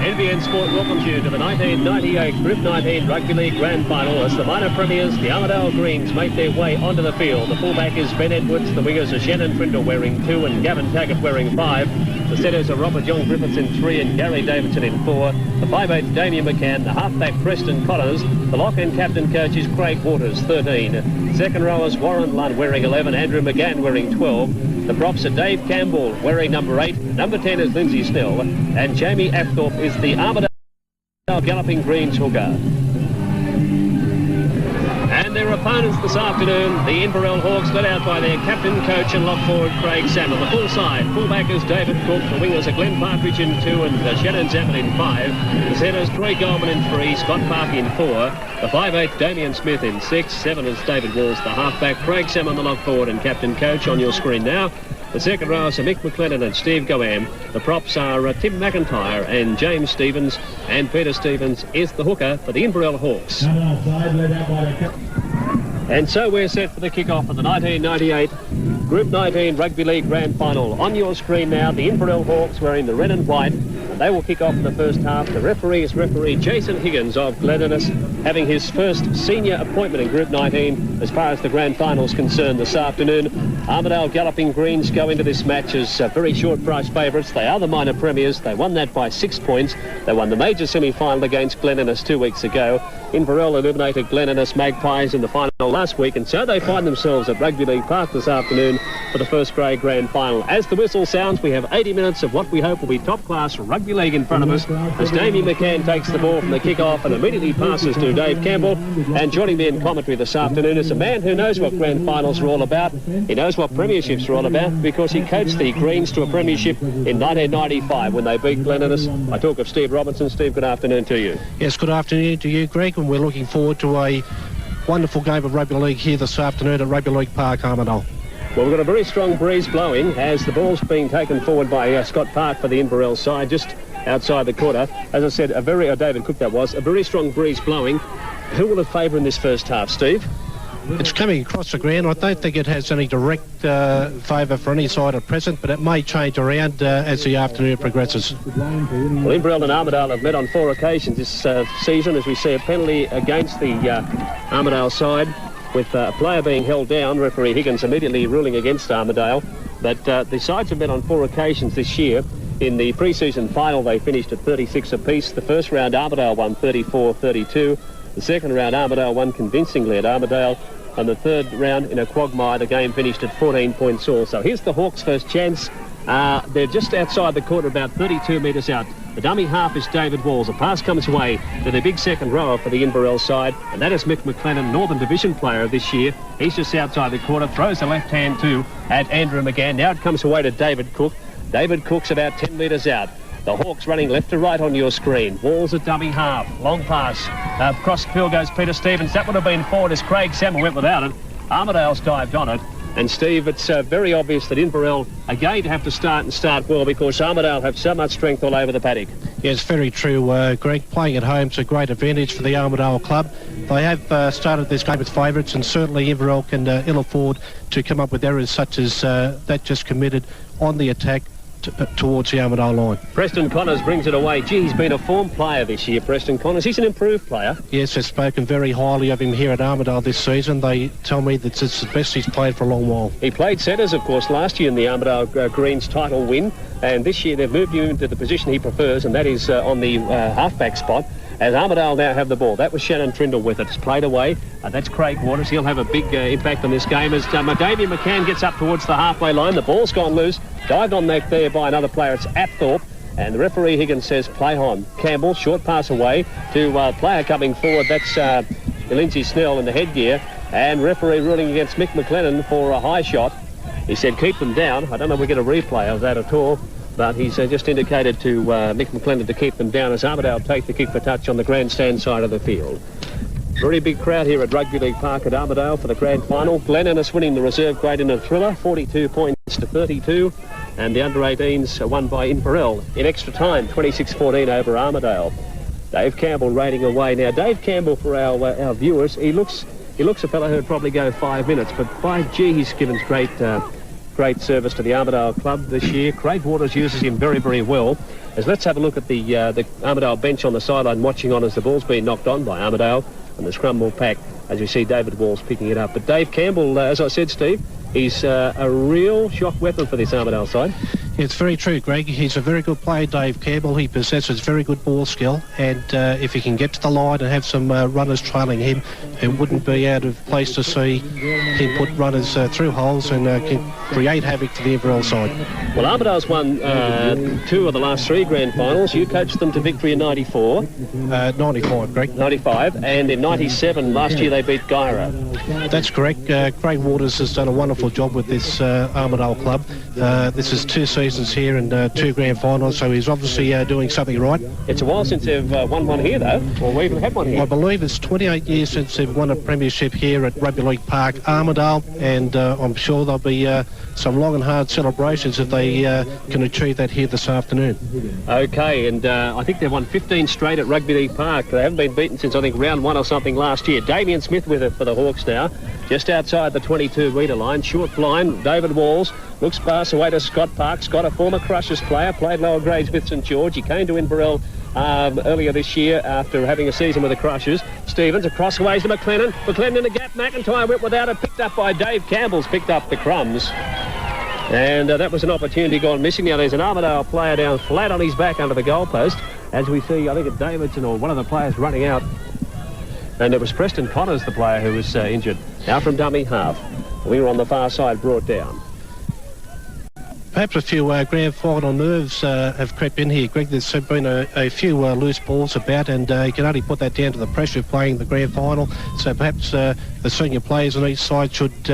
NBN Sport welcomes you to the 1998 Group 19 Rugby League Grand Final as the minor premiers, the Armidale Greens, make their way onto the field. The fullback is Ben Edwards, the wingers are Shannon Trindle wearing 2 and Gavin Taggart wearing 5. The setters are Robert John Griffiths in 3 and Gary Davidson in 4. The 5'8" Damien McCann, the halfback Preston Connors, the lock and captain coach is Craig Waters, 13. Second rowers Warren Lunn wearing 11, Andrew McGann wearing 12. The props are Dave Campbell wearing number 8, number 10 is Lindsay Snell, and Jamie Apthorpe is the Armidale Galloping Greens hooker. And their opponents this afternoon, the Inverell Hawks, led out by their captain, coach and lock forward Craig Salmon. The full side, fullback is David Cook, the wingers are Glenn Partridge in 2 and Shannon Zammit in 5. The centres Troy Goldman in 3, Scott Park in 4. The 5'8" Damien Smith in 6, 7 is David Walls, the halfback, Craig Salmon, the lock forward and captain coach on your screen now. The second rowers are Mick McLennan and Steve Goam. The props are Tim McIntyre and James Stevens, and Peter Stevens is the hooker for the Inverell Hawks. And so we're set for the kick-off of the 1998 Group 19 Rugby League Grand Final. On your screen now, the Inverell Hawks wearing the red and white. And they will kick off in the first half. The referee is referee Jason Higgins of Glendennis, having his first senior appointment in Group 19 as far as the Grand Final is concerned this afternoon. Armidale Galloping Greens go into this match as very short price favourites. They are the minor premiers. They won that by 6 points. They won the major semi-final against Glendennis 2 weeks ago. Inverell eliminated Glendennis Magpies in the final last week, and so they find themselves at Rugby League Park this afternoon for the first grade Grand Final. As the whistle sounds, we have 80 minutes of what we hope will be top-class rugby league in front of us as Damien McCann takes the ball from the kick-off and immediately passes to Dave Campbell. And joining me in commentary this afternoon is a man who knows what Grand Finals are all about. He knows what premierships are all about because he coached the Greens to a premiership in 1995 when they beat Glendennis. I talk of Steve Robinson. Steve, good afternoon to you. Yes, good afternoon to you, Greg, and we're looking forward to a wonderful game of rugby league here this afternoon at Rugby League Park, Armidale. Well, we've got a very strong breeze blowing as the ball's being taken forward by Scott Park for the Inverell side, just outside the quarter. As I said, David Cook that was, a very strong breeze blowing. Who will it favour in this first half, Steve? It's coming across the ground. I don't think it has any direct favour for any side at present, but it may change around as the afternoon progresses. Well, Inverell and Armidale have met on 4 occasions this season as we see a penalty against the Armidale side with a player being held down. Referee Higgins immediately ruling against Armidale. But the sides have met on 4 occasions this year. In the pre-season final, they finished at 36 apiece. The first round, Armidale won 34-32. The second round, Armidale won convincingly at Armidale. And the third round in a quagmire, the game finished at 14 points all. So here's the Hawks' first chance. They're just outside the quarter, about 32 metres out. The dummy half is David Walls. A pass comes away to the big second rower for the Inverell side, and that is Mick McLennan, Northern Division player of this year. He's just outside the quarter, throws the left hand too at Andrew McGann. Now it comes away to David Cook. David Cook's about 10 metres out. The Hawks running left to right on your screen. Walls at dummy half. Long pass. Across the field goes Peter Stevens. That would have been forward as Craig Salmon went without it. Armidale's dived on it. And Steve, it's very obvious that Inverell are going to have to start well because Armidale have so much strength all over the paddock. Yes, very true, Greg. Playing at home is a great advantage for the Armidale club. They have started this game with favourites, and certainly Inverell can ill afford to come up with errors such as that just committed on the attack towards the Armidale line. Preston Connors brings it away. Gee, he's been a form player this year, Preston Connors. He's an improved player. Yes, they've spoken very highly of him here at Armidale this season. They tell me that it's the best he's played for a long while. He played centres, of course, last year in the Armidale Greens title win, and this year they've moved him into the position he prefers, and that is on the halfback spot. As Armidale now have the ball. That was Shannon Trindle with it. It's played away. That's Craig Waters. He'll have a big impact on this game as Damien McCann gets up towards the halfway line. The ball's gone loose. Dived on that there by another player. It's Apthorpe. And the referee Higgins says play on. Campbell, short pass away to player coming forward. That's Lindsay Snell in the headgear. And referee ruling against Mick McLennan for a high shot. He said keep them down. I don't know if we get a replay of that at all. But he's just indicated to Mick McLennan to keep them down as Armidale take the kick for touch on the grandstand side of the field. Very big crowd here at Rugby League Park at Armidale for the grand final. Glen Innes winning the reserve grade in a thriller, 42 points to 32. And the under-18s are won by Inverell in extra time, 26-14 over Armidale. Dave Campbell raiding away. Now, Dave Campbell, for our viewers, he looks a fellow who'd probably go 5 minutes, but by gee, he's given great service to the Armidale club this year. Craig Waters uses him very, very well. As let's have a look at the Armidale bench on the sideline watching on as the ball's being knocked on by Armidale, and the scrum will pack as we see David Walls picking it up. But Dave Campbell, as I said, Steve, he's a real shock weapon for this Armidale side. It's very true, Greg. He's a very good player, Dave Campbell. He possesses very good ball skill, and if he can get to the line and have some runners trailing him, it wouldn't be out of place to see him put runners through holes and can create havoc to the Inverell side. Well, Armidale's won 2 of the last 3 grand finals. You coached them to victory in 94. 95, Greg. 95, and in 97 last year they beat Gyra. That's correct. Craig Waters has done a wonderful job with this Armidale club. This is 2 seasons here and 2 grand finals, so he's obviously doing something right. It's a while since they've won one here, though, or we even had one here. I believe it's 28 years since they've won a premiership here at Rugby League Park, Armidale, and I'm sure there'll be some long and hard celebrations if they can achieve that here this afternoon. OK, and I think they've won 15 straight at Rugby League Park. They haven't been beaten since, I think, round 1 or something last year. Damien Smith with it for the Hawks now, just outside the 22-metre line. Short blind, David Walls looks pass away to Scott Park. Scott, a former Crushers player, played lower grades with St George. He came to Inverell earlier this year after having a season with the Crushers. Stevens across ways to McLennan. McLennan in the gap. McIntyre went without it. Picked up by Dave Campbell's picked up the crumbs. And that was an opportunity gone missing. Now there's an Armidale player down flat on his back under the goalpost. As we see, I think it's Davidson or one of the players running out. And it was Preston Connors, the player who was injured. Now from dummy half. We were on the far side, brought down. Perhaps a few grand final nerves have crept in here, Greg. There's been a few loose balls about, and you can only put that down to the pressure of playing the grand final. So perhaps the senior players on each side should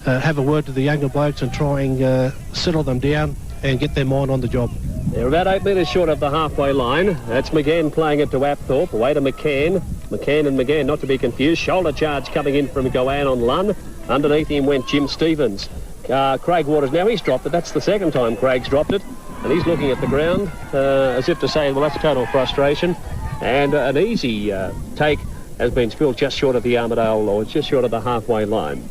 have a word to the younger blokes and try and settle them down and get their mind on the job. They're about 8 metres short of the halfway line. That's McGann playing it to Apthorpe. Away to McCann. McCann and McGann, not to be confused. Shoulder charge coming in from Gowan on Lunn. Underneath him went Jim Stevens. Craig Waters, now he's dropped it. That's the second time Craig's dropped it. And he's looking at the ground as if to say, well, that's total frustration. And an easy take has been spilled just short of the Armidale, or just short of the halfway line.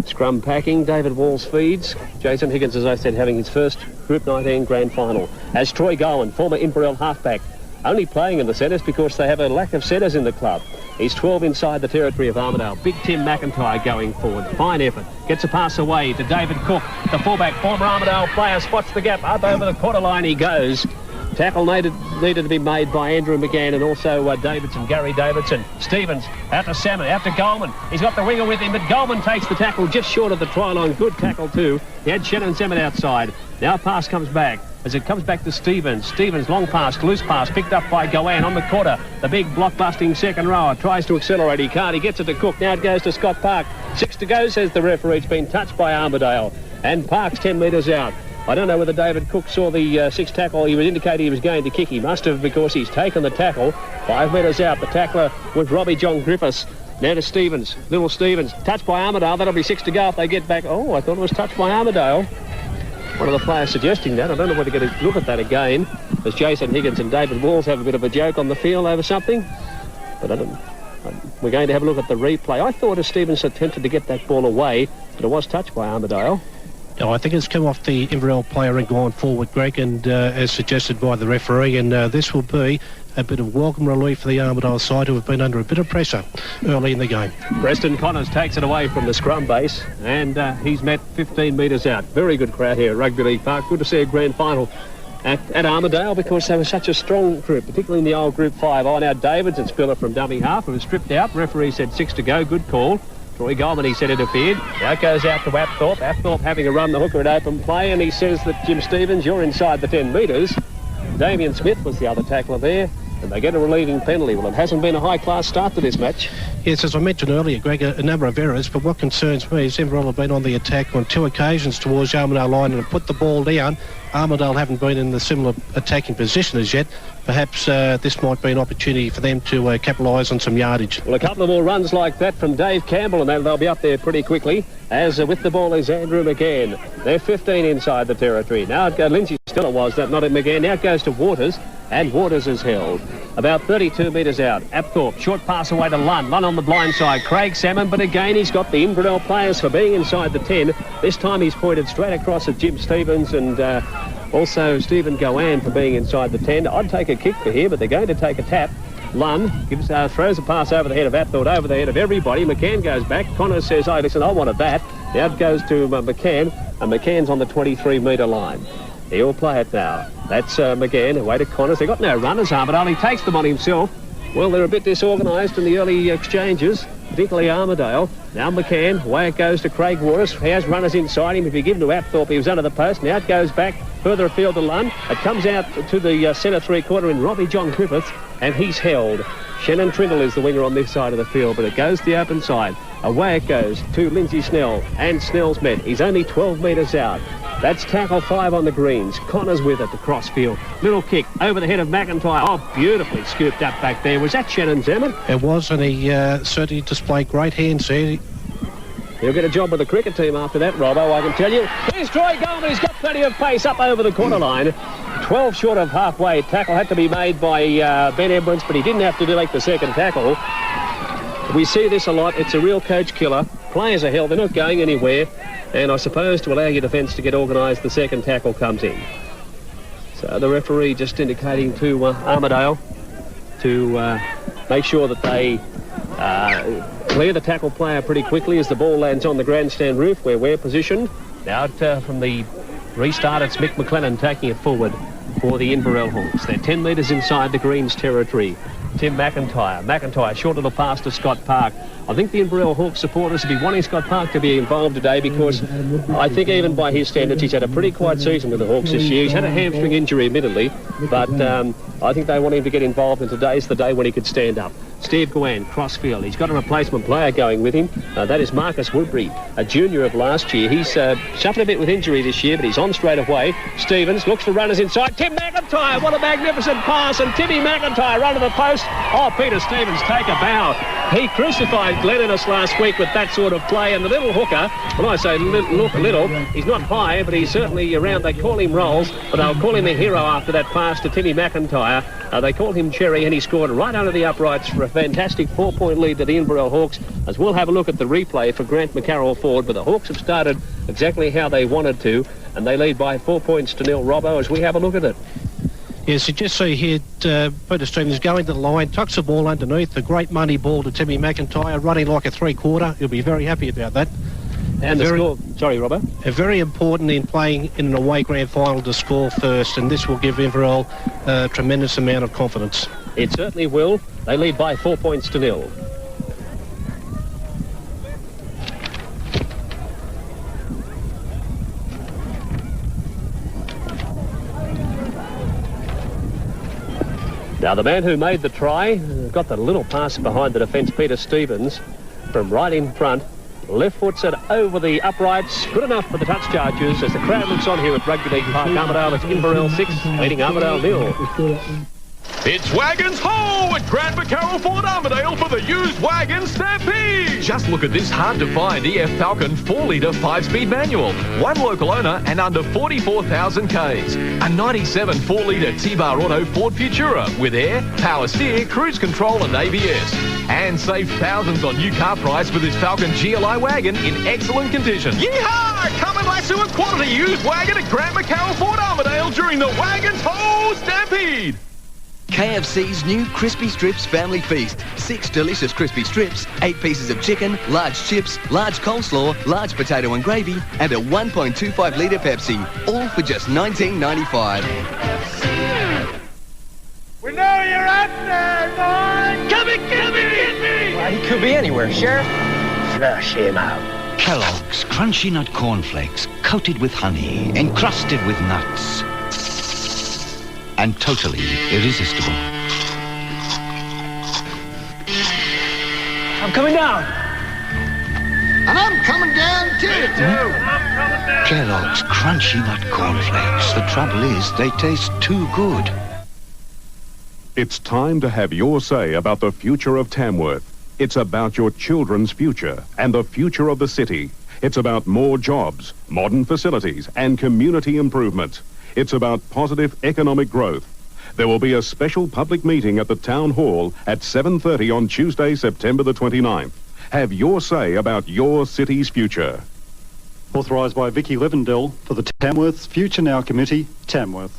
Scrum packing, David Walls feeds. Jason Higgins, as I said, having his first Group 19 grand final. As Troy Gowan, former Inverell halfback, only playing in the centres because they have a lack of centres in the club. He's 12 inside the territory of Armidale. Big Tim McIntyre going forward. Fine effort. Gets a pass away to David Cook. The fullback, former Armidale player, spots the gap. Up over the quarter line he goes. Tackle needed to be made by Andrew McGann and also Davidson, Gary Davidson. Stevens out to Salmon, out to Goldman. He's got the winger with him, but Goldman takes the tackle just short of the try line. Good tackle too. He had Shannon Salmon outside. Now pass comes back. As it comes back to Stevens. Stevens, long pass, loose pass, picked up by Gowan on the quarter. The big block-busting second rower tries to accelerate. He can't. He gets it to Cook. Now it goes to Scott Park. 6 to go, says the referee. It's been touched by Armidale. And Park's 10 metres out. I don't know whether David Cook saw the 6th tackle. He was indicating he was going to kick. He must have, because he's taken the tackle. 5 metres out. The tackler was Robbie John Griffiths. Now to Stevens. Little Stevens. Touched by Armidale. That'll be 6 to go if they get back. Oh, I thought it was touched by Armidale. One of the players suggesting that. I don't know whether to get a look at that again, as Jason Higgins and David Walls have a bit of a joke on the field over something. But we're going to have a look at the replay. I thought as Stevens attempted to get that ball away, but it was touched by Armidale. No, I think it's come off the Inverell player and gone forward, Greg, and as suggested by the referee, and this will be a bit of welcome relief for the Armidale side, who have been under a bit of pressure early in the game. Preston Connors takes it away from the scrum base, and he's met 15 metres out. Very good crowd here at Rugby League Park. Good to see a grand final at Armidale, because they were such a strong group, particularly in the old Group 5. Oh, now Davidson spiller from dummy half. It was stripped out. Referee said 6 to go. Good call. Troy Goldman, he said, interfered. Now it goes out to Apthorpe. Apthorpe having a run the hooker at open play, and he says that Jim Stevens, you're inside the 10 metres. Damien Smith was the other tackler there. and they get a relieving penalty. Well, it hasn't been a high-class start to this match. Yes, as I mentioned earlier, Greg, a number of errors, but what concerns me is Inverell have been on the attack on 2 occasions towards the Armidale line and have put the ball down. Armidale haven't been in the similar attacking position as yet. Perhaps this might be an opportunity for them to capitalise on some yardage. Well, a couple of more runs like that from Dave Campbell, and they'll be up there pretty quickly. As with the ball is Andrew McGann. They're 15 inside the territory. Now it goes, Lindsay Stiller was that, not at McGann. Now it goes to Waters, and Waters is held. About 32 metres out. Apthorpe, short pass away to Lunn. Lunn on the blind side. Craig Salmon, but again he's got the Inverell players for being inside the 10. This time he's pointed straight across at Jim Stevens and also Stephen Gowan for being inside the 10. I'd take a kick for here, but they're going to take a tap. Lunn throws a pass over the head of Apthorpe, over the head of everybody. McCann goes back. Connors says, oh, listen, I wanted that. Now it goes to McCann, and McCann's on the 23-metre line. He'll play it now. That's McGann, away to Connors. They've got no runners, Armidale. He takes them on himself. Well, they're a bit disorganised in the early exchanges, particularly Armidale. Now McCann, away it goes to Craig Waters. He has runners inside him. If you give him to Apthorpe, he was under the post. Now it goes back further afield to Lunn. It comes out to the centre three-quarter in Robbie John Griffiths, and he's held. Shannon Trindle is the winger on this side of the field, but it goes to the open side. Away it goes to Lindsay Snell, and Snell's met. He's only 12 metres out. That's tackle 5 on the greens. Connors with it to crossfield. Little kick over the head of McIntyre. Oh, beautifully scooped up back there. Was that Shannon Zeman? It was, and he certainly displayed great hands there. He'll get a job with the cricket team after that, Robbo, I can tell you. Here's Troy Goldman. He's got plenty of pace up over the corner line. 12 short of halfway. Tackle had to be made by Ben Edwards, but he didn't have to delete the second tackle. We see this a lot. It's a real coach killer. Players are held. They're not going anywhere. And I suppose to allow your defence to get organised, the second tackle comes in. So the referee just indicating to Armidale to make sure that they clear the tackle player pretty quickly as the ball lands on the grandstand roof where we're positioned. Now from the restart, it's Mick McLennan taking it forward for the Inverell Hawks. They're 10 metres inside the Greens territory. Tim McIntyre, short little pass to Scott Park. I think the Inverell Hawks supporters will be wanting Scott Park to be involved today because I think even by his standards he's had a pretty quiet season with the Hawks this year. He's had a hamstring injury admittedly, but I think they want him to get involved, and today's the day when he could stand up. Steve Gouin, crossfield. He's got a replacement player going with him. That is Marcus Woodbury, a junior of last year. He's suffered a bit with injury this year, but he's on straight away. Stevens looks for runners inside. Tim McIntyre, what a magnificent pass, and Timmy McIntyre under the post. Oh, Peter Stevens, take a bow. He crucified Glenninus last week with that sort of play, and the little hooker, when I say little, he's not high, but he's certainly around. They call him Rolls, but they'll call him a hero after that pass to Timmy McIntyre. They called him Cherry, and he scored right under the uprights for a fantastic 4-point lead to the Inverell Hawks, as we'll have a look at the replay for Grant McCarroll Ford. But the Hawks have started exactly how they wanted to, and they lead by 4 points to 0, Robbo, as we have a look at it. Yes, you just see here Peter Stevens going to the line, tucks the ball underneath, the great money ball to Timmy McIntyre, running like a three-quarter. He'll be very happy about that. And the score, sorry, Robbo. Very important in playing in an away grand final to score first, and this will give Inverell a tremendous amount of confidence. It certainly will. They lead by 4 points to 0. Now the man who made the try got the little pass behind the defence, Peter Stevens, from right in front. Left foots it over the uprights. Good enough for the touch charges as the crowd looks on here at Rugby League Park. Armidale, it's Inverell 6, leading Armidale 0. It's Wagons Ho at Grant McCarroll Ford Armidale for the used wagon stampede. Just look at this hard-to-find EF Falcon 4-litre 5-speed manual. One local owner and under 44,000 Ks. A 97 4-litre T-Bar Auto Ford Futura with air, power steer, cruise control and ABS. And save thousands on new car price with this Falcon GLI wagon in excellent condition. Yeehaw! Come and lasso a quality used wagon at Grant McCarroll Ford Armidale during the Wagons Ho Stampede. KFC's new Crispy Strips Family Feast. 6 delicious crispy strips, 8 pieces of chicken, large chips, large coleslaw, large potato and gravy, and a 1.25 litre Pepsi. All for just $19.95. We know you're out there, boy! Come and get me! Well, he could be anywhere, Sheriff. Flush him out. Kellogg's Crunchy Nut Cornflakes, coated with honey, encrusted with nuts, and totally irresistible. I'm coming down. And I'm coming down too. Kellogg's Crunchy Nut Cornflakes. The trouble is, they taste too good. It's time to have your say about the future of Tamworth. It's about your children's future and the future of the city. It's about more jobs, modern facilities and community improvement. It's about positive economic growth. There will be a special public meeting at the Town Hall at 7:30 on Tuesday, September the 29th. Have your say about your city's future. Authorised by Vicky Levendell for the Tamworth Future Now Committee, Tamworth.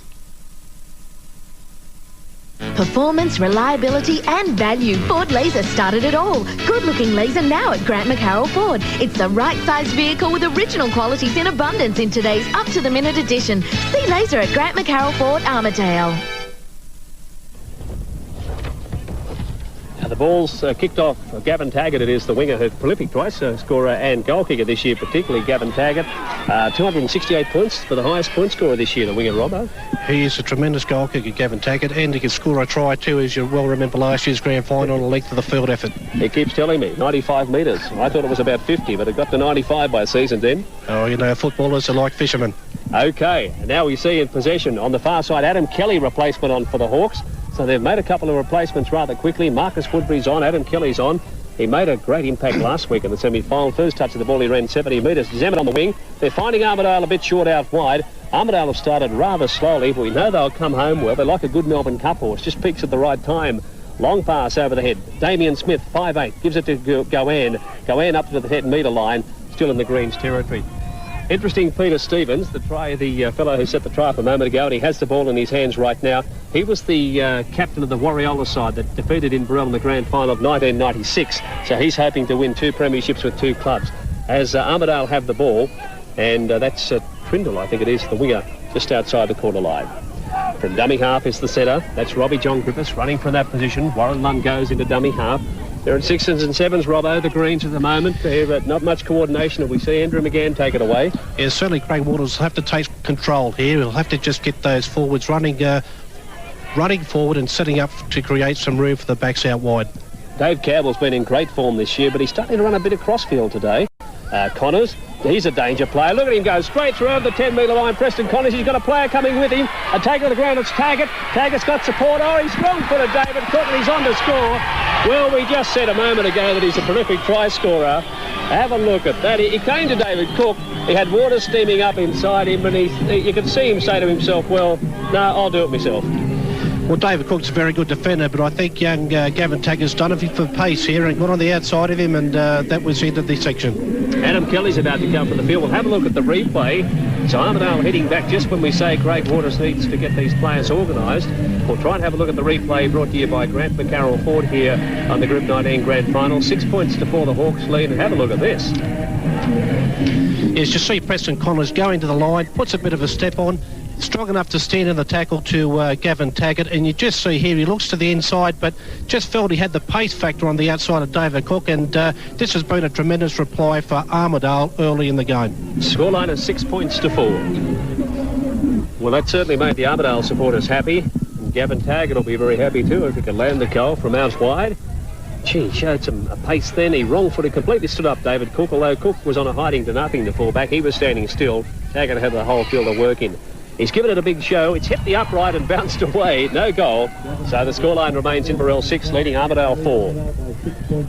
Performance, reliability and value. Ford Laser started it all. Good-looking Laser now at Grant McCarroll Ford. It's the right-sized vehicle with original qualities in abundance in today's up-to-the-minute edition. See Laser at Grant McCarroll Ford, Armidale. Now the ball's kicked off. Gavin Taggart, it is the winger, who's prolific twice scorer and goal kicker this year, particularly Gavin Taggart. 268 points for the highest point scorer this year, the winger, Robbo. He is a tremendous goal kicker, Gavin Taggart, and he can score a try too, as you well remember last year's grand final on the length of the field effort. He keeps telling me 95 metres. I thought it was about 50, but it got to 95 by season then. Oh, you know, footballers are like fishermen. Okay, and now we see in possession on the far side, Adam Kelly replacement on for the Hawks. So they've made a couple of replacements rather quickly. Marcus Woodbury's on, Adam Kelly's on. He made a great impact last week in the semi-final. First touch of the ball, he ran 70 metres. Zemmett on the wing. They're finding Armidale a bit short out wide. Armidale have started rather slowly, but we know they'll come home well. They're like a good Melbourne Cup horse, just peaks at the right time. Long pass over the head. Damien Smith, 5'8", gives it to Gowan. Gowan up to the 10-metre line, still in the Greens territory. Interesting, Peter Stevens, the fellow who set the try up a moment ago, and he has the ball in his hands right now. He was the captain of the Warriola side that defeated Inverell in the grand final of 1996. So he's hoping to win 2 premierships with 2 clubs. As Armidale have the ball, and that's Trindle, I think it is, the winger, just outside the quarter line. From dummy half is the setter. That's Robbie John Griffiths running from that position. Warren Lund goes into dummy half. They're at 6s and 7s, Robbo, the Greens at the moment. They're not much coordination. If we see Andrew McGann take it away. Yeah, certainly Craig Waters will have to take control here. He'll have to just get those forwards running forward and setting up to create some room for the backs out wide. Dave Cowell's been in great form this year, but he's starting to run a bit of crossfield today. Connors, he's a danger player. Look at him go straight through over the 10-metre line. Preston Connors, he's got a player coming with him. A take on the ground, it's Taggart. Taggart's got support. Oh, he's strong-footed, David Cook, and he's on to score. Well, we just said a moment ago that he's a prolific try scorer. Have a look at that. He came to David Cook. He had water steaming up inside him, and you could see him say to himself, well, no, I'll do it myself. Well, David Cook's a very good defender, but I think young Gavin Taggart's done it for pace here and got on the outside of him, and that was the end of the section. Adam Kelly's about to come from the field. We'll have a look at the replay. So Armidale heading back just when we say Craig Waters needs to get these players organised. We'll try and have a look at the replay brought to you by Grant McCarroll Ford here on the Group 19 Grand Final. 6 points to 4 the Hawks lead, and have a look at this. Yes, you see Preston Connors going to the line, puts a bit of a step on, strong enough to stand in the tackle to Gavin Taggart, and you just see here he looks to the inside, but just felt he had the pace factor on the outside of David Cook, and this has been a tremendous reply for Armidale early in the game. Scoreline is 6 points to 4. Well, that certainly made the Armidale supporters happy, and Gavin Taggart will be very happy too if he can land the goal from out wide. Gee, showed some pace then. He wrong-footed, completely stood up David Cook, although Cook was on a hiding to nothing to fall back. He was standing still. Taggart had the whole field of work in. He's given it a big show. It's hit the upright and bounced away. No goal. So the scoreline remains Inverell 6, leading Armidale 4.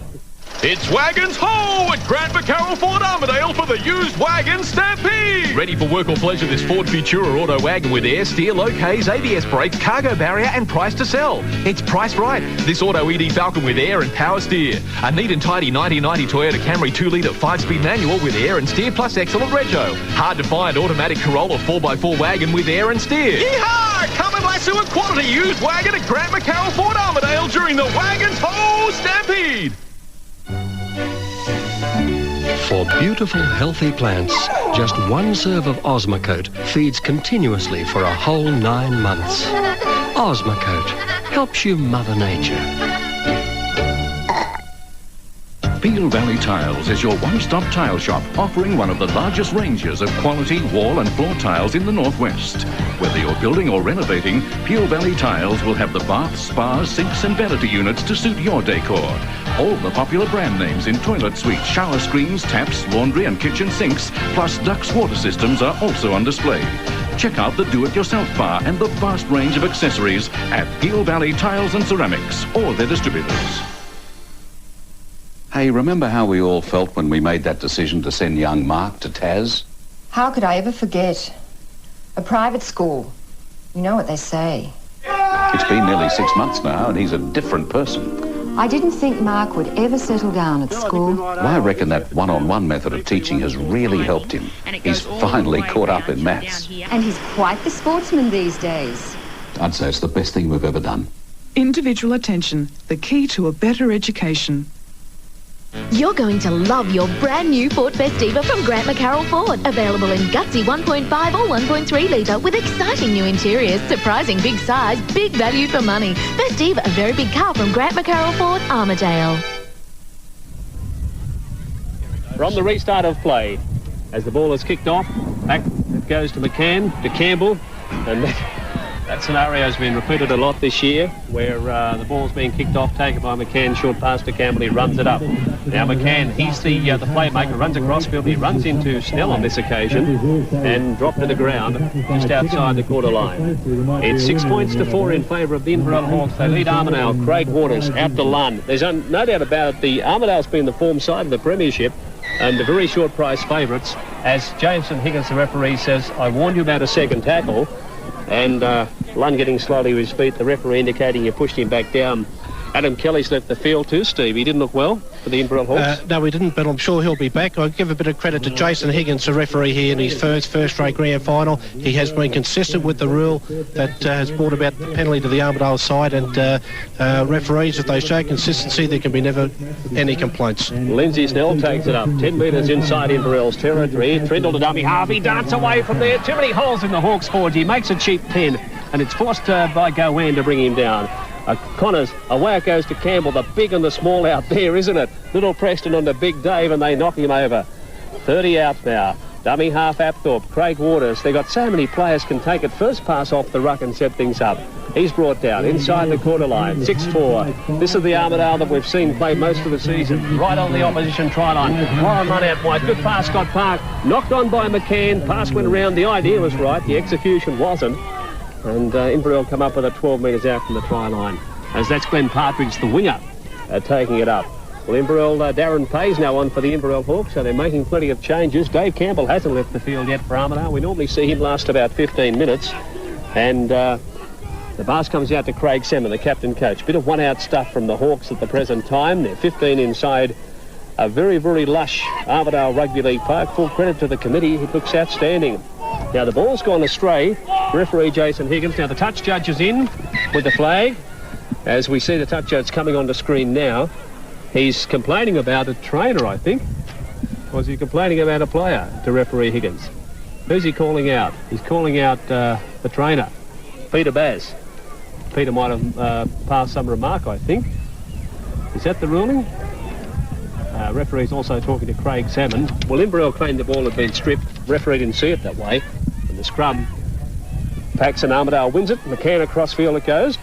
It's Wagons Ho at Grant McCarroll Ford Armidale for the used wagon stampede. Ready for work or pleasure, this Ford Futura auto wagon with air, steer, low Ks, ABS brakes, cargo barrier and price to sell. It's priced right. This auto ED Falcon with air and power steer. A neat and tidy 1990 Toyota Camry 2-litre 5-speed manual with air and steer plus excellent rego. Hard to find automatic Corolla 4x4 wagon with air and steer. Yeehaw! Come and lasso a quality used wagon at Grant McCarroll Ford Armidale during the Wagons Ho Stampede. For beautiful, healthy plants, just 1 serve of Osmocote feeds continuously for a whole 9 months. Osmocote helps you Mother Nature. Peel Valley Tiles is your one-stop tile shop, offering one of the largest ranges of quality wall and floor tiles in the northwest. Whether you're building or renovating, Peel Valley Tiles will have the baths, spas, sinks and vanity units to suit your decor. All the popular brand names in toilet suites, shower screens, taps, laundry and kitchen sinks, plus Dux water systems are also on display. Check out the do-it-yourself bar and the vast range of accessories at Peel Valley Tiles and Ceramics or their distributors. Hey, remember how we all felt when we made that decision to send young Mark to Tas? How could I ever forget? A private school. You know what they say. It's been nearly 6 months now, and he's a different person. I didn't think Mark would ever settle down at school. Well, I reckon that one-on-one method of teaching has really helped him. He's finally caught up in maths. And he's quite the sportsman these days. I'd say it's the best thing we've ever done. Individual attention, the key to a better education. You're going to love your brand new Ford Festiva from Grant McCarroll Ford. Available in gutsy 1.5 or 1.3 litre with exciting new interiors, surprising big size, big value for money. Festiva, a very big car from Grant McCarroll Ford, Armidale. From the restart of play, as the ball is kicked off, back it goes to McCann, to Campbell, and that scenario has been repeated a lot this year, where the ball's being kicked off, taken by McCann, short pass to Campbell, he runs it up. Now McCann, he's the playmaker, runs across field, he runs into Snell on this occasion, and dropped to the ground just outside the quarter line. It's 6 points to 4 in favour of the Inverell Hawks. They lead Armidale. Craig Waters out to Lunn. There's no doubt about it, the Armidale's been the form side of the premiership, and the very short price favourites, as Jameson Higgins, the referee, says, I warned you about a second tackle. And Lunn getting slowly to his feet, the referee indicating he pushed him back down. Adam Kelly's left the field too, Steve. He didn't look well for the Inverell Hawks. No, he didn't, but I'm sure he'll be back. I'll give a bit of credit to Jason Higgins, the referee here in his first-rate grand final. He has been consistent with the rule that has brought about the penalty to the Armidale side, and referees, if they show consistency, there can be never any complaints. Lindsay Snell takes it up, 10 metres inside Inverell's territory. Trindle to dummy half, he darts away from there. Too many holes in the Hawks' forge. He makes a cheap 10, and it's forced by Gowan to bring him down. Connors, away it goes to Campbell, the big and the small out there, isn't it? Little Preston on the big Dave, and they knock him over. 30 out now. Dummy half Apthorpe, Craig Waters. They got so many players can take it. First pass off the ruck and set things up. He's brought down inside the quarter line. 6-4. This is the Armidale that we've seen play most of the season. Right on the opposition try line. Warren run out wide. Good pass, Scott Park. Knocked on by McCann. Pass went around. The idea was right. The execution wasn't. And Inverell come up with it 12 metres out from the try line. As that's Glenn Partridge, the winger, taking it up. Well, Inverell, Darren Pay's now on for the Inverell Hawks, so they're making plenty of changes. Dave Campbell hasn't left the field yet for Armidale. We normally see him last about 15 minutes. And the pass comes out to Craig Salmon, the captain coach. Bit of one-out stuff from the Hawks at the present time. They're 15 inside a very, very lush Armidale Rugby League park. Full credit to the committee. It looks outstanding. Now, the ball's gone astray. Referee Jason Higgins. Now, the touch judge is in with the flag. As we see the touch judge coming on the screen now. He's complaining about a trainer, I think. Or is he complaining about a player to referee Higgins? Who's he calling out? He's calling out the trainer, Peter Baz. Peter might have passed some remark, I think. Is that the ruling? Referee's also talking to Craig Salmon. Well, Inverell claimed the ball had been stripped. Referee didn't see it that way. And the scrum, Paxton Armidale wins it. McCann across field it goes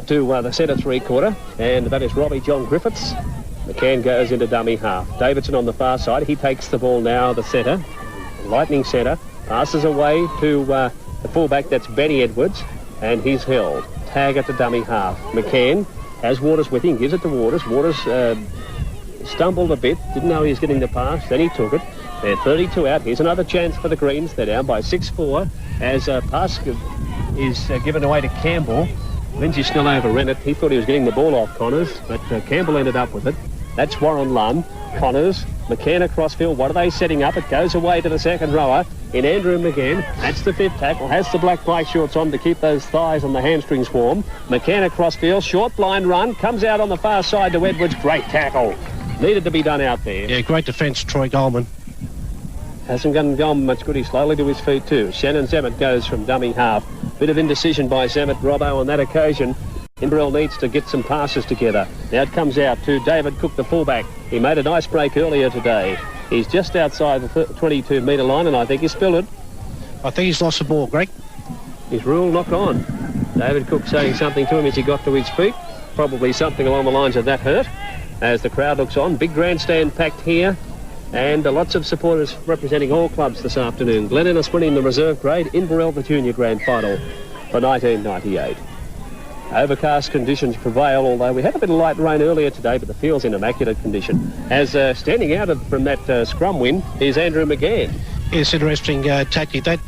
to the centre three-quarter. And that is Robbie John Griffiths. McCann goes into dummy half. Davidson on the far side. He takes the ball now, the centre. Lightning centre. Passes away to the fullback. That's Benny Edwards. And he's held. Tag it to dummy half. McCann has Waters with him. Gives it to Waters. Waters stumbled a bit. Didn't know he was getting the pass. Then he took it. They're 32 out. Here's another chance for the Greens. They're down by 6-4 as pass is given away to Campbell. Lindsay still overran it. He thought he was getting the ball off Connors, but Campbell ended up with it. That's Warren Lunn. Connors, McCann across field. What are they setting up? It goes away to the second rower in Andrew McGann. That's the fifth tackle. Has the black play shorts on to keep those thighs and the hamstrings warm. McCann across field. Short blind run. Comes out on the far side to Edwards. Great tackle. Needed to be done out there. Yeah, great defence, Troy Goldman. Hasn't gone much good. He's slowly to his feet too. Shannon Zammit goes from dummy half. Bit of indecision by Zammit. Robbo on that occasion Inverell needs to get some passes together. Now it comes out to David Cook, the fullback. He made a nice break earlier today. He's just outside the 22-metre line, and I think he's spilled it. I think he's lost the ball, Greg. His rule knock on. David Cook saying something to him as he got to his feet. Probably something along the lines of that hurt. As the crowd looks on, big grandstand packed here, and lots of supporters representing all clubs this afternoon. Glen Innes winning the reserve grade, Inverell the junior grand final for 1998. Overcast conditions prevail, although we had a bit of light rain earlier today, but the field's in immaculate condition. As standing out from that scrum win is Andrew McGann. It's interesting tactic. That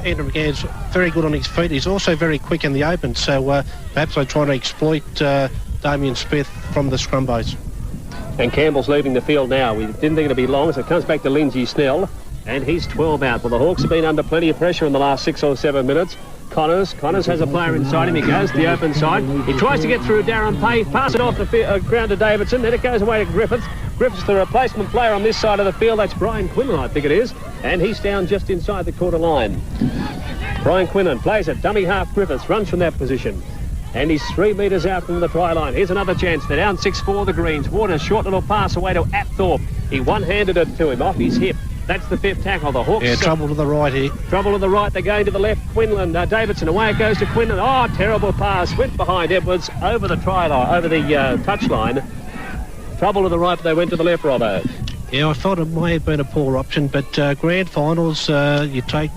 Andrew McGann's very good on his feet. He's also very quick in the open, so perhaps they're trying to exploit Damien Smith from the scrum base. And Campbell's leaving the field now. We didn't think it'd be long, so it comes back to Lindsay Snell, and he's 12 out. Well, the Hawks have been under plenty of pressure in the last 6 or 7 minutes. Connors has a player inside him. He goes to the open side. He tries to get through Darren Pay, pass it off the ground to Davidson. Then it goes away to Griffiths. Griffiths, the replacement player on this side of the field. That's Brian Quinlan, I think it is. And he's down just inside the quarter line. Brian Quinlan plays it. Dummy half Griffiths runs from that position. And he's 3 metres out from the try line. Here's another chance. They're down 6-4, the Greens. Waters, short little pass away to Apthorpe. He one-handed it to him off his hip. That's the 5th tackle. The Hawks... Yeah, trouble to the right here. Trouble to the right. They're going to the left. Quinlan, Davidson. Away it goes to Quinlan. Oh, terrible pass. Went behind Edwards over the try line, over the touch line. Trouble to the right, but they went to the left, Robbo. Yeah, I thought it may have been a poor option, but grand finals, you take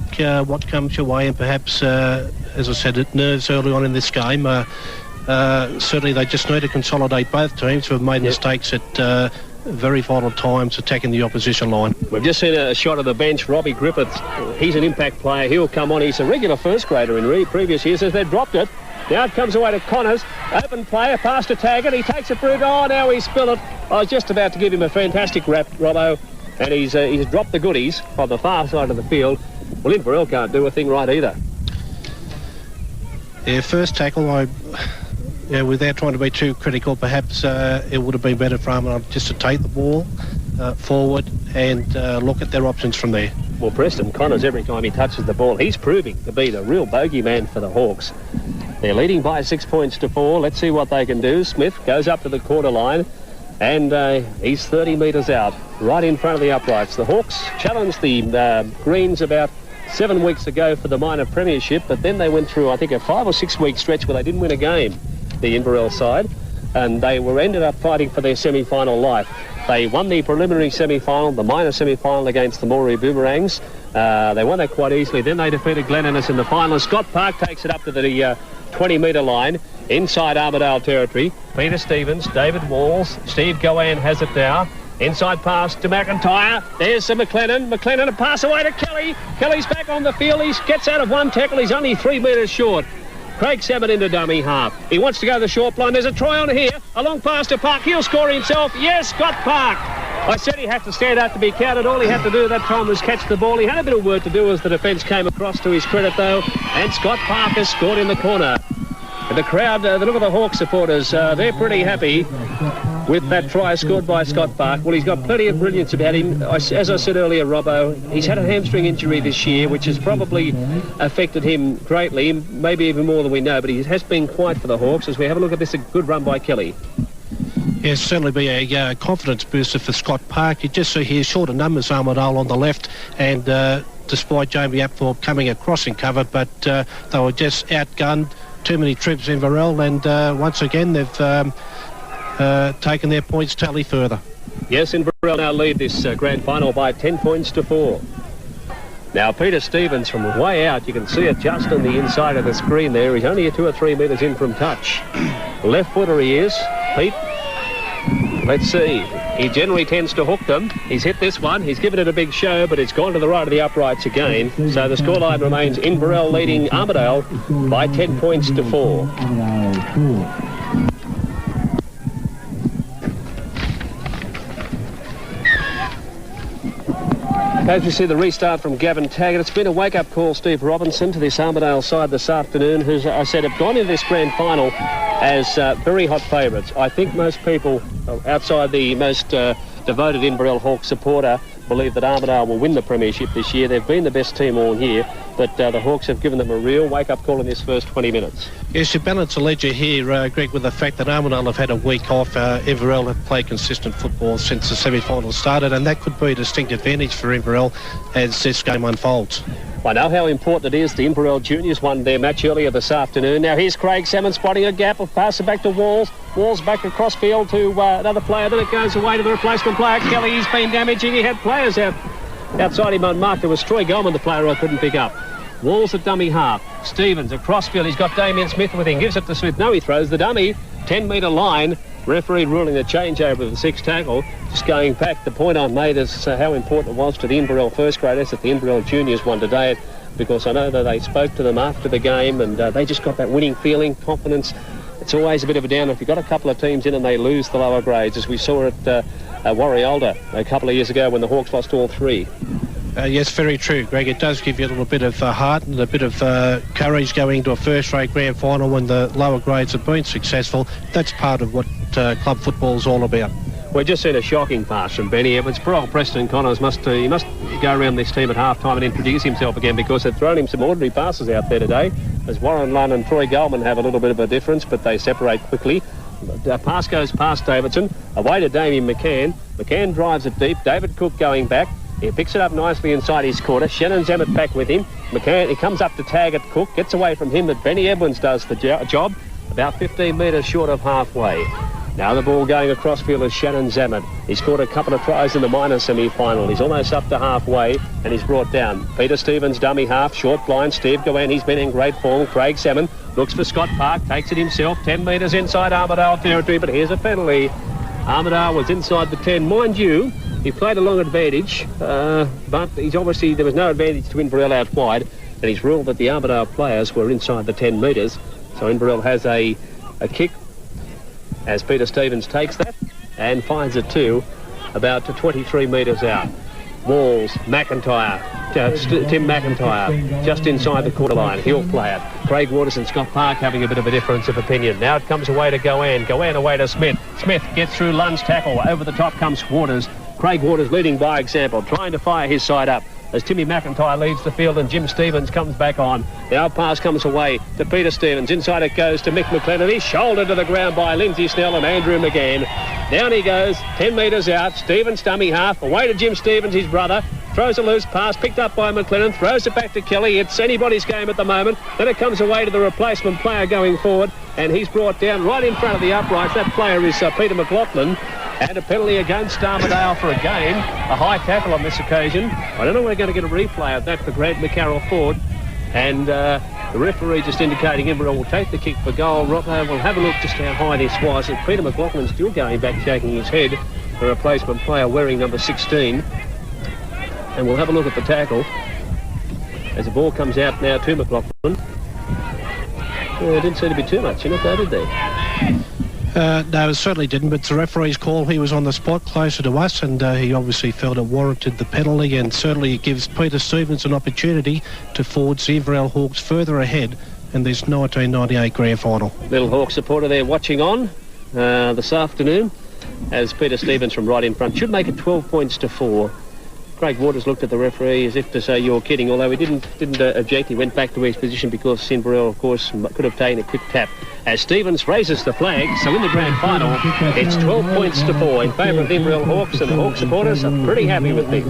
what comes your way, and perhaps, as I said, it nerves early on in this game. Certainly they just need to consolidate both teams who have made mistakes at very vital times attacking the opposition line. We've just seen a shot of the bench. Robbie Griffiths, he's an impact player. He'll come on. He's a regular first grader in previous years as they dropped it. Now it comes away to Connors. Open player, pass to Taggart. He takes it through. Oh, now he's spilled it. I was just about to give him a fantastic rap, Robbo, and he's dropped the goodies on the far side of the field. Well, Inverell can't do a thing right either. Yeah, first tackle, without trying to be too critical, perhaps it would have been better for him just to take the ball forward and look at their options from there. Well, Preston Connors, every time he touches the ball, he's proving to be the real bogeyman for the Hawks. They're leading by 6 points to 4. Let's see what they can do. Smith goes up to the quarter line, and he's 30 metres out, right in front of the uprights. The Hawks challenged the Greens about 7 weeks ago for the minor premiership, but then they went through, I think, a 5 or 6 week stretch where they didn't win a game, the Inverell side, and they ended up fighting for their semi-final life. They won the preliminary semi-final, the minor semi-final against the Moree Boomerangs. They won that quite easily. Then they defeated Glen Innes in the final. Scott Park takes it up to the 20-metre line inside Armidale territory. Peter Stevens, David Walls, Steve Gowan has it now. Inside pass to McIntyre. There's McLennan. McLennan, a pass away to Kelly. Kelly's back on the field. He gets out of one tackle. He's only 3 metres short. Craig Sammett into dummy half. He wants to go to the short line. There's a try on here. A long pass to Park. He'll score himself. Yes, Scott Park. I said he had to stand up to be counted. All he had to do that time was catch the ball. He had a bit of work to do as the defence came across, to his credit, though. And Scott Park has scored in the corner. And the crowd, the look of the Hawks supporters, they're pretty happy with that try scored by Scott Park. Well, he's got plenty of brilliance about him. As I said earlier, Robbo, he's had a hamstring injury this year, which has probably affected him greatly, maybe even more than we know, but he has been quiet for the Hawks. As we have a look at this, a good run by Kelly. Yeah, certainly be a confidence booster for Scott Park. You just see here shorter numbers, Armidale on the left, and despite Jamie Apthorpe coming across in cover, but they were just outgunned. Too many trips in Inverell, and once again they've taken their points tally further. Yes, Inverell now lead this grand final by 10 points to 4. Now Peter Stevens from way out, you can see it just on the inside of the screen there. He's only 2 or 3 metres in from touch. Left footer he is, Pete. Let's see. He generally tends to hook them. He's hit this one. He's given it a big show, but it's gone to the right of the uprights again. So the scoreline remains Inverell leading Armidale by 10 points to 4. As we see the restart from Gavin Taggart, it's been a wake-up call, Steve Robinson, to this Armidale side this afternoon, who's, I said, have gone into this grand final as very hot favourites. I think most people outside the most devoted Inverell Hawks supporter believe that Armidale will win the premiership this year. They've been the best team all year. but the Hawks have given them a real wake-up call in this first 20 minutes. Yes, you balance the ledger here, Greg, with the fact that Armadale have had a week off. Inverell have played consistent football since the semi-final started, and that could be a distinct advantage for Inverell as this game unfolds. I know how important it is. The Inverell Juniors won their match earlier this afternoon. Now here's Craig Salmon spotting a gap. Will pass it back to Walls. Walls back across field to another player. Then it goes away to the replacement player. Kelly, he's been damaging. He had players outside him unmarked. There was Troy Goldman, the player I couldn't pick up. Walls at dummy half. Stevens across field. He's got Damien Smith with him. Gives it to Smith. No, he throws the dummy. 10-metre line. Referee ruling the changeover of the sixth tackle. Just going back, the point I made is how important it was to the Inverell first graders that the Inverell Juniors won today, because I know that they spoke to them after the game and they just got that winning feeling, confidence. It's always a bit of a down if you've got a couple of teams in and they lose the lower grades, as we saw at Warriolda a couple of years ago when the Hawks lost all three. Yes, very true, Greg. It does give you a little bit of heart and a bit of courage going into a first-rate grand final when the lower grades have been successful. That's part of what club football's all about. We've just seen a shocking pass from Benny Edwards. Poor old Preston Connors must go around this team at half-time and introduce himself again, because they've thrown him some ordinary passes out there today. As Warren Lunn and Troy Goldman have a little bit of a difference, but they separate quickly. The pass goes past Davidson, away to Damien McCann. McCann drives it deep. David Cook going back. He picks it up nicely inside his quarter. Shannon Zammett back with him. McCann, he comes up to tag at Cook, gets away from him, but Benny Edwards does the job, about 15 metres short of halfway. Now the ball going across field is Shannon Zammett. He scored a couple of tries in the minor semi-final. He's almost up to halfway and he's brought down. Peter Stevens, dummy half, short blind. Steve Gowan, he's been in great form. Craig Salmon looks for Scott Park, takes it himself, 10 metres inside Armadale territory, but here's a penalty. Armadale was inside the 10. Mind you, he played a long advantage, but he's obviously, there was no advantage to Inverell out wide, and he's ruled that the Armadale players were inside the 10 metres. So Inverell has a kick as Peter Stevens takes that and finds it to about 23 metres out. Walls, McIntyre, Tim McIntyre, just inside the quarter line. He'll play it. Craig Waters and Scott Park having a bit of a difference of opinion. Now it comes away to Gowan. Gowan away to Smith. Smith gets through Lund's tackle. Over the top comes Waters. Craig Waters leading by example, trying to fire his side up as Timmy McIntyre leads the field and Jim Stevens comes back on. The out pass comes away to Peter Stevens. Inside it goes to Mick McLennan. He's shouldered to the ground by Lindsay Snell and Andrew McGann. Down he goes, 10 metres out. Stevens dummy half, away to Jim Stevens, his brother. Throws a loose pass, picked up by McLennan, throws it back to Kelly. It's anybody's game at the moment. Then it comes away to the replacement player going forward, and he's brought down right in front of the uprights. That player is Peter McLaughlin. And a penalty against Armadale for a game. A high tackle on this occasion. I don't know if we're going to get a replay of that for Grant McCarroll Ford. And the referee just indicating Inverell will take the kick for goal. Rotho will have a look just how high this was. And Peter McLaughlin still going back, shaking his head. The replacement player wearing number 16. And we'll have a look at the tackle. As the ball comes out now to McLaughlin. There didn't seem to be too much in it, though, did there? No, it certainly didn't, but the referee's call, he was on the spot closer to us, and he obviously felt it warranted the penalty, and certainly it gives Peter Stevens an opportunity to forge the Inverell Hawks further ahead in this 1998 grand final. Little Hawk supporter there watching on this afternoon, as Peter Stevens from right in front should make it 12 points to 4. Craig Waters looked at the referee as if to say, you're kidding, although he didn't object. He went back to his position because Inverell, of course, could have taken a quick tap. As Stevens raises the flag, so in the grand final, it's 12 points to 4 in favour of the Inverell Hawks, and the Hawk supporters are pretty happy with things.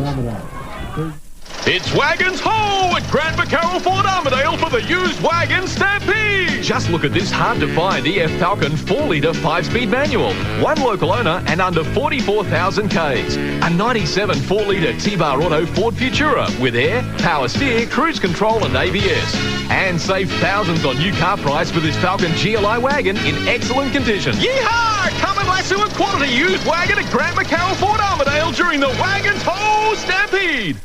It's Wagons Ho at Grand McCarroll Ford Armadale for the used wagon stampede. Just look at this hard-to-find EF Falcon 4-litre 5-speed manual. One local owner and under 44,000 Ks. A 97 4-litre T-Bar Auto Ford Futura with air, power steer, cruise control and ABS. And save thousands on new car price for this Falcon GLI wagon in excellent condition. Yeehaw! Come and lasso a quality used wagon at Grand McCarroll Ford Armadale during the Wagons Ho Stampede.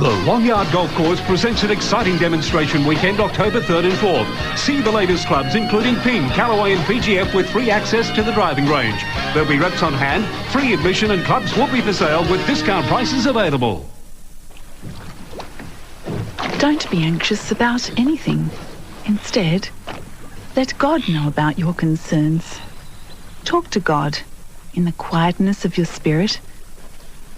The Long Yard Golf Course presents an exciting demonstration weekend, October 3rd and 4th. See the latest clubs, including Ping, Callaway and PGF, with free access to the driving range. There'll be reps on hand, free admission, and clubs will be for sale with discount prices available. Don't be anxious about anything. Instead, let God know about your concerns. Talk to God in the quietness of your spirit,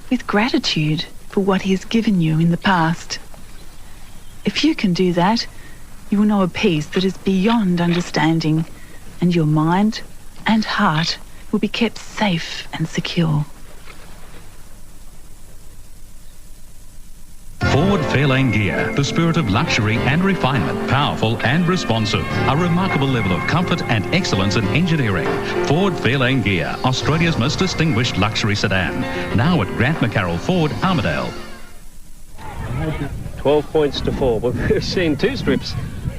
with gratitude for what he has given you in the past. If you can do that, you will know a peace that is beyond understanding, and your mind and heart will be kept safe and secure. Ford Fairlane Gear, the spirit of luxury and refinement, powerful and responsive. A remarkable level of comfort and excellence in engineering. Ford Fairlane Gear, Australia's most distinguished luxury sedan. Now at Grant McCarroll Ford, Armidale. 12 points to 4. We've seen two strips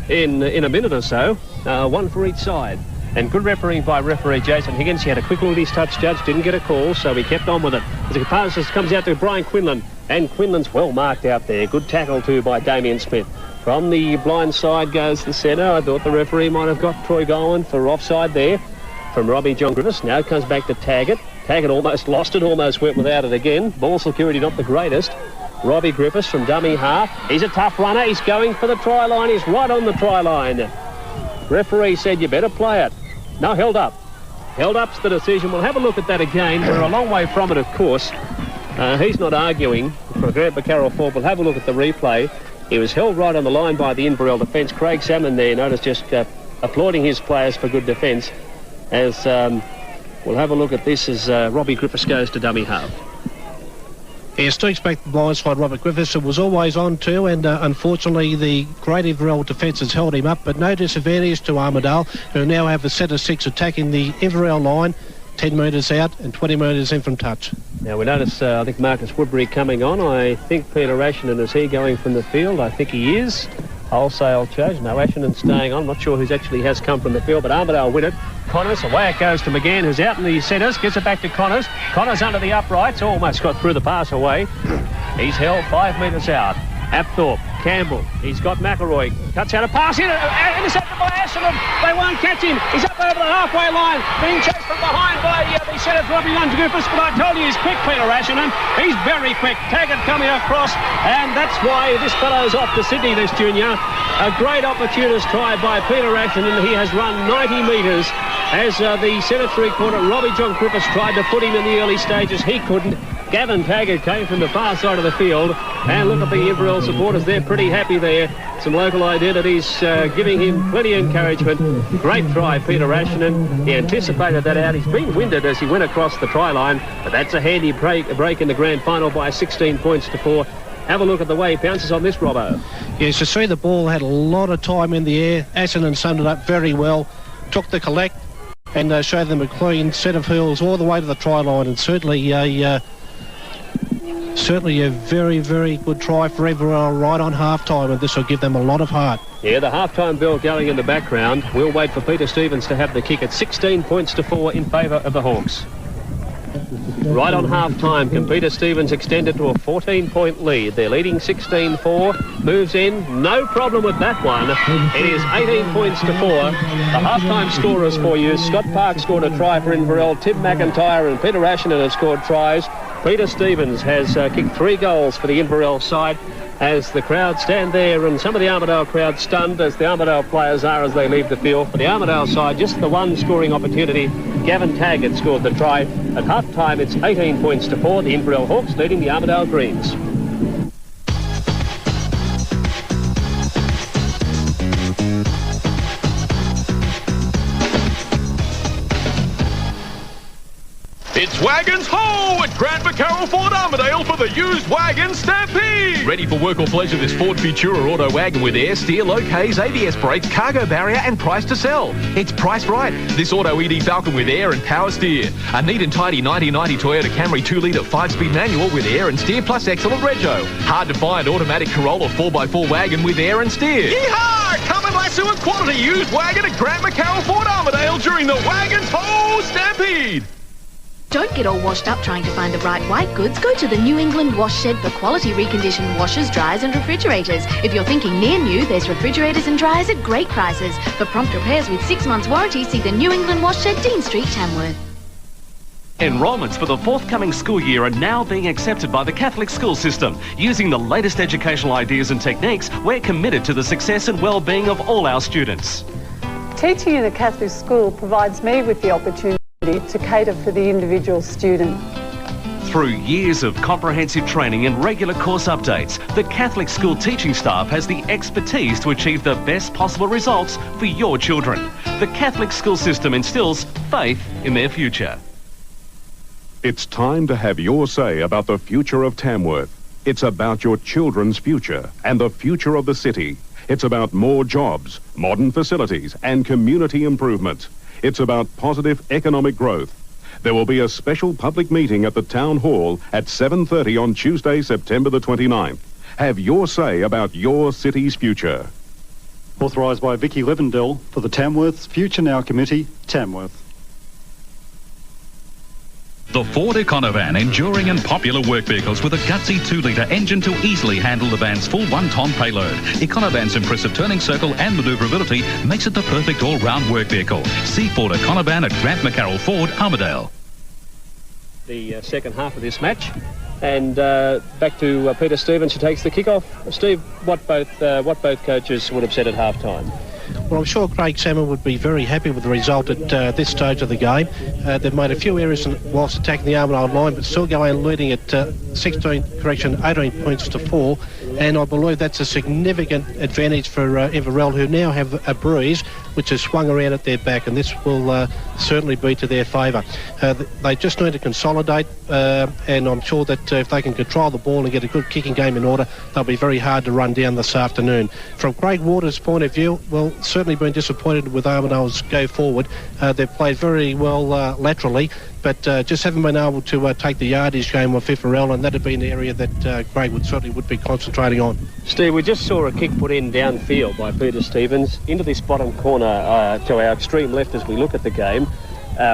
in a minute or so, one for each side. And good refereeing by referee Jason Higgins. He had a quick look at his touch, judge, didn't get a call, so he kept on with it. As the pass comes out to Brian Quinlan, and Quinlan's well marked out there. Good tackle too by Damien Smith. From the blind side goes the centre. I thought the referee might have got Troy Gowan for offside there from Robbie John Griffiths. Now it comes back to Taggart. Taggart almost lost it, almost went without it again. Ball security not the greatest. Robbie Griffiths from dummy half. He's a tough runner. He's going for the try line. He's right on the try line. Referee said you better play it. No, held up. Held up's the decision. We'll have a look at that again. We're a long way from it, of course. He's not arguing for Grant McCarroll Ford. We'll have a look at the replay. He was held right on the line by the Inverell defence. Craig Salmon there, notice, just applauding his players for good defence. As we'll have a look at this as Robbie Griffiths goes to dummy half. He streaks back the blind side, Robert Griffiths. It was always on too, and unfortunately the great Inverell defence has held him up, but no disadvantage to Armidale, who now have the centre six attacking the Inverell line, 10 metres out and 20 metres in from touch. Now we notice, I think Marcus Woodbury coming on. I think Peter Ashenden, is he going from the field? I think he is. Wholesale change. No, Ashenden staying on. Not sure who's actually has come from the field, but Armidale win it. Connors, away it goes to McGann, who's out in the centres, gets it back to Connors. Connors under the uprights, almost got through the pass away. He's held 5 metres out. Apthorpe, Campbell, he's got McElroy, cuts out a pass in, intercepted by Ashenden. They won't catch him. He's up over the halfway line, being chased from behind by the centre Robbie Griffiths, but I told you he's quick, Peter Ashenden. He's very quick. Taggart coming across, and that's why this fellow's off to Sydney, this junior. A great opportunist try by Peter Ashenden. He has run 90 metres as the centre three-quarter Robbie John Griffiths tried to put him in the early stages. He couldn't. Gavin Taggart came from the far side of the field, and look at the Inverell supporters. They're pretty happy there. Some local identities giving him plenty of encouragement. Great try, Peter Ashenden. He anticipated that out. He's been winded as he went across the try line, but that's a handy break in the grand final by 16 points to 4. Have a look at the way he bounces on this, Robbo. Yes, to see the ball had a lot of time in the air. Ashenden summed it up very well. Took the collect and showed them a clean set of heels all the way to the try line, and certainly a very, very good try for Inverell right on half-time, and this will give them a lot of heart. Yeah, the half-time bell going in the background. We'll wait for Peter Stevens to have the kick at 16 points to 4 in favour of the Hawks. Right on half-time, can Peter Stevens extend it to a 14-point lead? They're leading 16-4, moves in, no problem with that one. It is 18 points to 4. The half-time scorers for you: Scott Park scored a try for Inverell, Tim McIntyre and Peter Ashenden have scored tries. Peter Stevens has kicked 3 goals for the Inverell side, as the crowd stand there, and some of the Armidale crowd stunned, as the Armidale players are as they leave the field. For the Armidale side, just the one scoring opportunity. Gavin Taggart scored the try. At half-time, it's 18 points to 4. The Inverell Hawks leading the Armidale Greens. It's Wagons Ho at Grant McCarroll Ford Armidale for the used wagon stampede. Ready for work or pleasure, this Ford Futura auto wagon with air, steer, low Ks, ABS brakes, cargo barrier and price to sell. It's priced right. This auto ED Falcon with air and power steer. A neat and tidy 1990 Toyota Camry 2-litre 5-speed manual with air and steer plus excellent rego. Hard to find automatic Corolla 4x4 wagon with air and steer. Yeehaw! Come and lasso a quality used wagon at Grant McCarroll Ford Armidale during the Wagons Ho Stampede. Don't get all washed up trying to find the right white goods. Go to the New England Wash Shed for quality reconditioned washers, dryers and refrigerators. If you're thinking near new, there's refrigerators and dryers at great prices. For prompt repairs with 6 months warranty, see the New England Wash Shed, Dean Street, Tamworth. Enrolments for the forthcoming school year are now being accepted by the Catholic school system. Using the latest educational ideas and techniques, we're committed to the success and well-being of all our students. Teaching in a Catholic school provides me with the opportunity to cater for the individual student. Through years of comprehensive training and regular course updates, the Catholic school teaching staff has the expertise to achieve the best possible results for your children. The Catholic school system instills faith in their future. It's time to have your say about the future of Tamworth. It's about your children's future and the future of the city. It's about more jobs, modern facilities and community improvement. It's about positive economic growth. There will be a special public meeting at the Town Hall at 7:30 on Tuesday, September the 29th. Have your say about your city's future. Authorised by Vicky Levendell for the Tamworth Future Now Committee, Tamworth. The Ford Econovan, enduring and popular work vehicles with a gutsy 2-litre engine to easily handle the van's full 1-tonne payload. Econovan's impressive turning circle and manoeuvrability makes it the perfect all-round work vehicle. See Ford Econovan at Grant McCarroll Ford, Armidale. The second half of this match, and back to Peter Stevens, who takes the kick-off. Steve, what both coaches would have said at half-time? Well, I'm sure Craig Salmon would be very happy with the result at this stage of the game. They've made a few errors whilst attacking the Armidale line, but still going leading at 18 points to 4. And I believe that's a significant advantage for Inverell, who now have a breeze which has swung around at their back, and this will certainly be to their favour. They just need to consolidate, and I'm sure that if they can control the ball and get a good kicking game in order, they'll be very hard to run down this afternoon. From Craig Waters' point of view, well, certainly been disappointed with Armidale's go forward. They've played very well laterally, but just haven't been able to take the yardage game off Inverell, and that'd be an area that Craig would be concentrating on. Steve, we just saw a kick put in downfield by Peter Stevens into this bottom corner to our extreme left as we look at the game.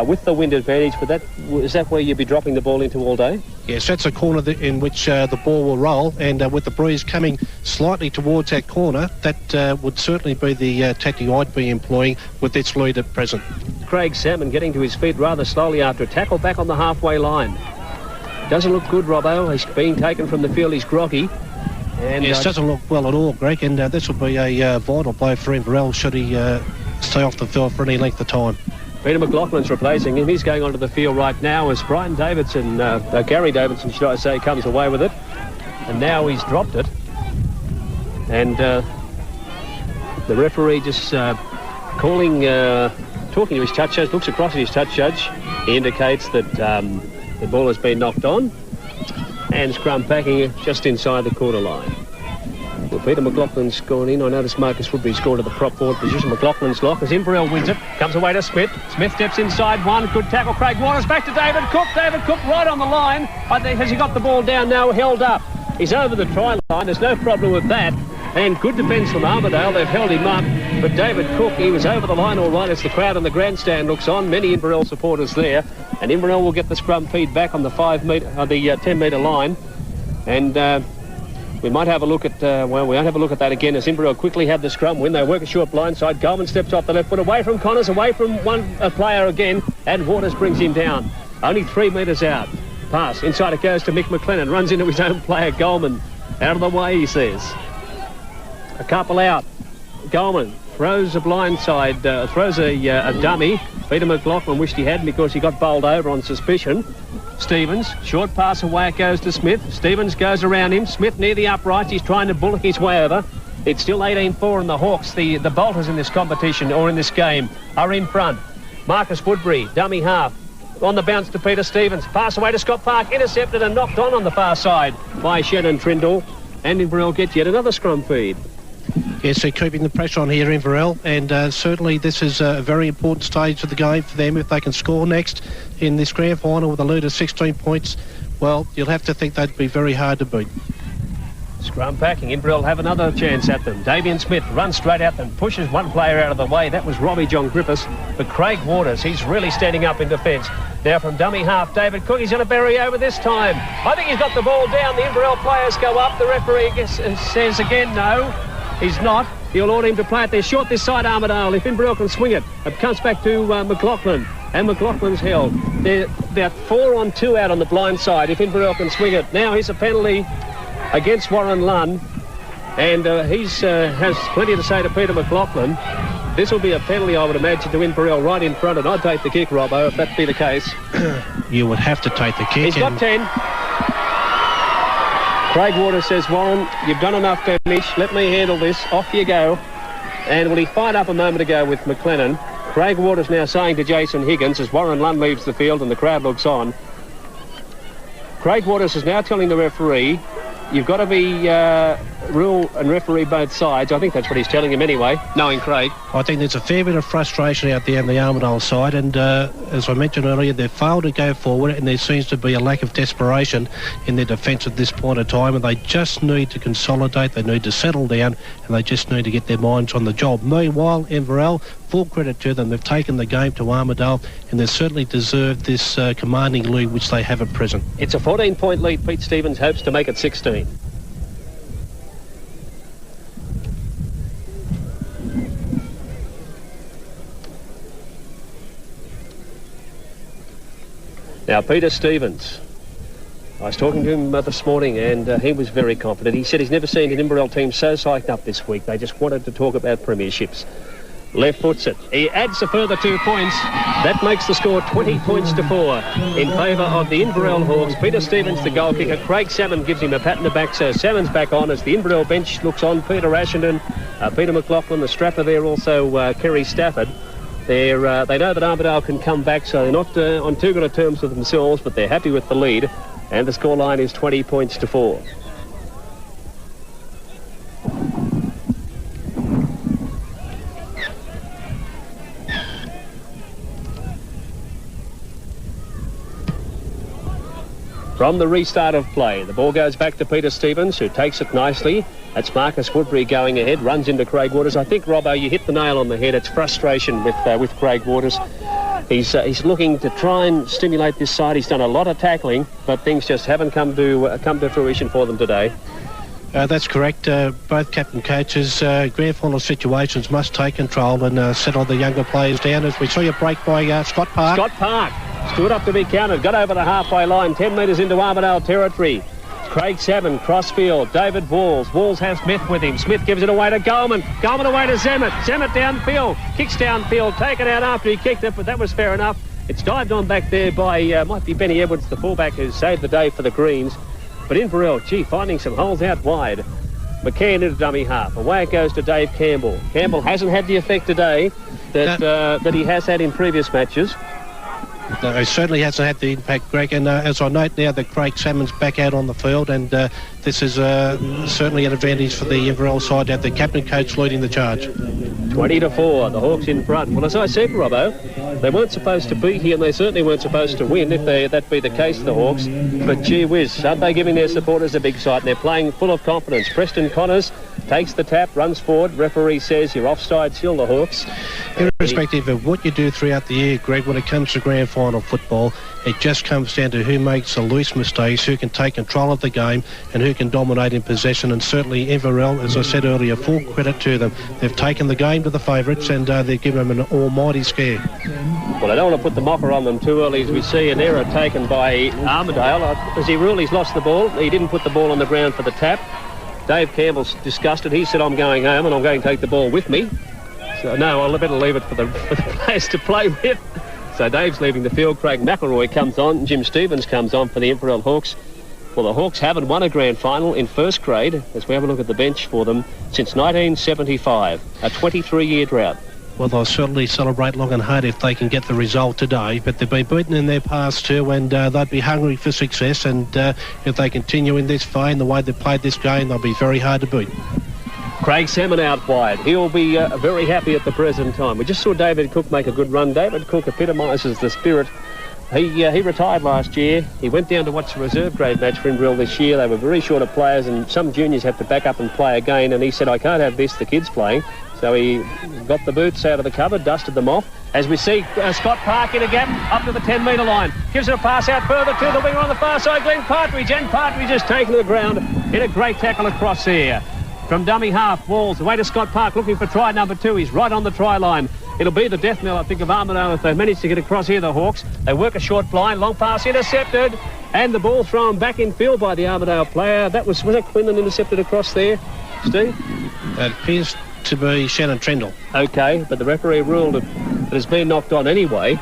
With the wind advantage, but is that where you'd be dropping the ball into all day? Yes, that's a corner in which the ball will roll, and with the breeze coming slightly towards that corner, that would certainly be the tactic I'd be employing with its lead at present. Craig Salmon getting to his feet rather slowly after a tackle back on the halfway line. Doesn't look good, Robbo. He's being taken from the field. He's groggy. And yes, doesn't look well at all, Greg, and this will be a vital blow for Inverell should he stay off the field for any length of time. Peter McLaughlin's replacing him. He's going onto the field right now as Gary Davidson, should I say, comes away with it. And now he's dropped it. And the referee just talking to his touch judge, looks across at his touch judge. He indicates that the ball has been knocked on. And scrum packing just inside the quarter line. Well, Peter McLaughlin's gone in. I noticed Marcus Woodbury's gone to the prop forward position. McLaughlin's lock as Inverell wins it. Comes away to Smith. Smith steps inside one. Good tackle. Craig Waters back to David Cook. David Cook right on the line. I think, has he got the ball down now? Held up. He's over the try line. There's no problem with that. And good defence from Armidale. They've held him up. But David Cook, he was over the line all right as the crowd in the grandstand looks on. Many Inverell supporters there. And Inverell will get the scrum feed back on the 10-metre line. And we might have a look at, we won't have a look at that again as Inverell quickly have the scrum win. They work a short blindside. Goldman steps off the left foot, away from Connors, away from a player again, and Waters brings him down. Only 3 metres out. Pass. Inside it goes to Mick McLennan. Runs into his own player, Goldman. Out of the way, he says. A couple out. Goldman throws a blindside, throws a dummy. Peter McLaughlin wished he hadn't because he got bowled over on suspicion. Stevens, short pass away, it goes to Smith. Stevens goes around him. Smith near the uprights. He's trying to bullock his way over. It's still 18-4 and the Hawks, the bolters in this competition or in this game, are in front. Marcus Woodbury, dummy half. On the bounce to Peter Stevens. Pass away to Scott Park. Intercepted and knocked on the far side by Shannon Trindle. And Inverell gets yet another scrum feed. Yes, they're keeping the pressure on here, Inverell, and certainly this is a very important stage of the game for them. If they can score next in this grand final with a lead of 16 points, well, you'll have to think they'd be very hard to beat. Scrum packing. Inverell have another chance at them. Damien Smith runs straight at them, pushes one player out of the way. That was Robbie John Griffiths. But Craig Waters, he's really standing up in defence. Now from dummy half, David Cook. He's going to bury over this time. I think he's got the ball down. The Inverell players go up. The referee says again no. He's not. He'll order him to play it. They're short this side, Armidale. If Inverell can swing it, it comes back to McLaughlin. And McLaughlin's held. They're about 4 on 2 out on the blind side if Inverell can swing it. Now here's a penalty against Warren Lunn, and he has plenty to say to Peter McLaughlin. This will be a penalty, I would imagine, to Inverell right in front, and I'd take the kick, Robbo, if that be the case. You would have to take the kick. He's got 10. Craig Waters says, Warren, you've done enough damage. Let me handle this. Off you go. And when he fired up a moment ago with McLennan, Craig Waters now saying to Jason Higgins as Warren Lunn leaves the field and the crowd looks on, Craig Waters is now telling the referee, you've got to be rule and referee both sides. I think that's what he's telling him anyway, knowing Craig. I think there's a fair bit of frustration out there on the Armidale side, and as I mentioned earlier, they've failed to go forward, and there seems to be a lack of desperation in their defence at this point of time, and they just need to consolidate, they need to settle down, and they just need to get their minds on the job. Meanwhile, Inverell, full credit to them, they've taken the game to Armidale, and they certainly deserve this commanding lead which they have at present. It's a 14-point lead. Pete Stevens hopes to make it 16. Now, Peter Stevens, I was talking to him this morning, and he was very confident. He said he's never seen an Inverell team so psyched up this week. They just wanted to talk about premierships. Left foots it. He adds a further 2 points. That makes the score 20 points to 4 in favour of the Inverell Hawks. Peter Stevens, the goal kicker. Craig Salmon gives him a pat in the back, so Salmon's back on as the Inverell bench looks on. Peter Ashenden, Peter McLaughlin, the strapper there, also Kerry Stafford. They know that Armidale can come back, so they're not on too good a terms with themselves, but they're happy with the lead, and the scoreline is 20 points to 4. From the restart of play, the ball goes back to Peter Stevens, who takes it nicely. That's Marcus Woodbury going ahead, runs into Craig Waters. I think, Robbo, you hit the nail on the head. It's frustration with Craig Waters. He's looking to try and stimulate this side. He's done a lot of tackling, but things just haven't come to fruition for them today. That's correct. Both captain coaches, grand final situations, must take control and settle the younger players down. As we see a break by Scott Park. Scott Park stood up to be counted, got over the halfway line, 10 metres into Armidale territory. Craig Savin, crossfield, David Walls. Walls has Smith with him. Smith gives it away to Goldman. Goldman away to Zemet. Zemet downfield, kicks downfield, taken out after he kicked it, but that was fair enough. It's dived on back there by, might be Benny Edwards, the fullback, who saved the day for the Greens. But Inverell, finding some holes out wide. McCann into dummy half. Away it goes to Dave Campbell. Campbell hasn't had the effect today that he has had in previous matches. No, he certainly hasn't had the impact, Greg, and as I note now that Craig Salmon's back out on the field, and this is certainly an advantage for the Inverell side to have the captain coach leading the charge. 20-4, the Hawks in front. Well, as I said, Robbo, they weren't supposed to be here, and they certainly weren't supposed to win if that be the case, the Hawks. But gee whiz, aren't they giving their supporters a big sight? They're playing full of confidence. Preston Connors takes the tap, runs forward. Referee says you're offside still, the Hawks. Irrespective of what you do throughout the year, Greg, when it comes to grand final football, it just comes down to who makes the least mistakes, who can take control of the game, and who can dominate in possession. And certainly Inverell, as I said earlier, full credit to them. They've taken the game to the favourites, and they've given them an almighty scare. Well, I don't want to put the mocker on them too early, as we see an error taken by Armidale. As he ruled, he's lost the ball. He didn't put the ball on the ground for the tap. Dave Campbell's disgusted. He said, I'm going home and I'm going to take the ball with me. So, no, I'll better leave it for the players to play with. So Dave's leaving the field. Craig McElroy comes on. Jim Stevens comes on for the Inverell Hawks. Well, the Hawks haven't won a grand final in first grade, as we have a look at the bench for them, since 1975, a 23-year drought. Well, they'll certainly celebrate long and hard if they can get the result today, but they've been beaten in their past too, and they'd be hungry for success, and if they continue in this vein, the way they've played this game, they'll be very hard to beat. Craig Salmon out wide. He'll be very happy at the present time. We just saw David Cook make a good run. David Cook epitomises the spirit He retired last year. He went down to watch the reserve grade match for Inverell this year. They were very short of players, and some juniors have to back up and play again. And he said, I can't have this, the kids playing. So he got the boots out of the cupboard, dusted them off. As we see Scott Park in a gap up to the 10-metre line. Gives it a pass out further to the winger on the far side, Glenn Partridge. And Partridge has taken to the ground in a great tackle across there. From dummy half, Walls, away to Scott Park, looking for try number 2. He's right on the try line. It'll be the death knell, I think, of Armidale if they manage to get across here, the Hawks. They work a short blind, long pass intercepted, and the ball thrown back in field by the Armidale player. Was that Quinlan intercepted across there, Steve? It appears to be Shannon Trendle. Okay, but the referee ruled it has been knocked on anyway,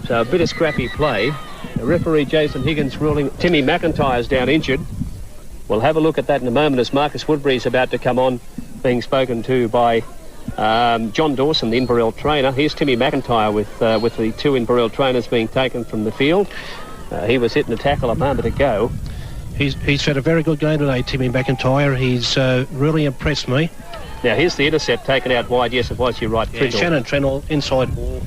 so a bit of scrappy play. The referee, Jason Higgins, ruling Timmy McIntyre's down injured. We'll have a look at that in a moment as Marcus Woodbury's about to come on, being spoken to by John Dawson, the Inverell trainer. Here's Timmy McIntyre with the 2 Inverell trainers being taken from the field. He was hitting a tackle a moment ago. He's had a very good game today, Timmy McIntyre. He's really impressed me. Now here's the intercept taken out wide. Yes, it was, you're right. Yeah, Shannon Trendle, inside ball.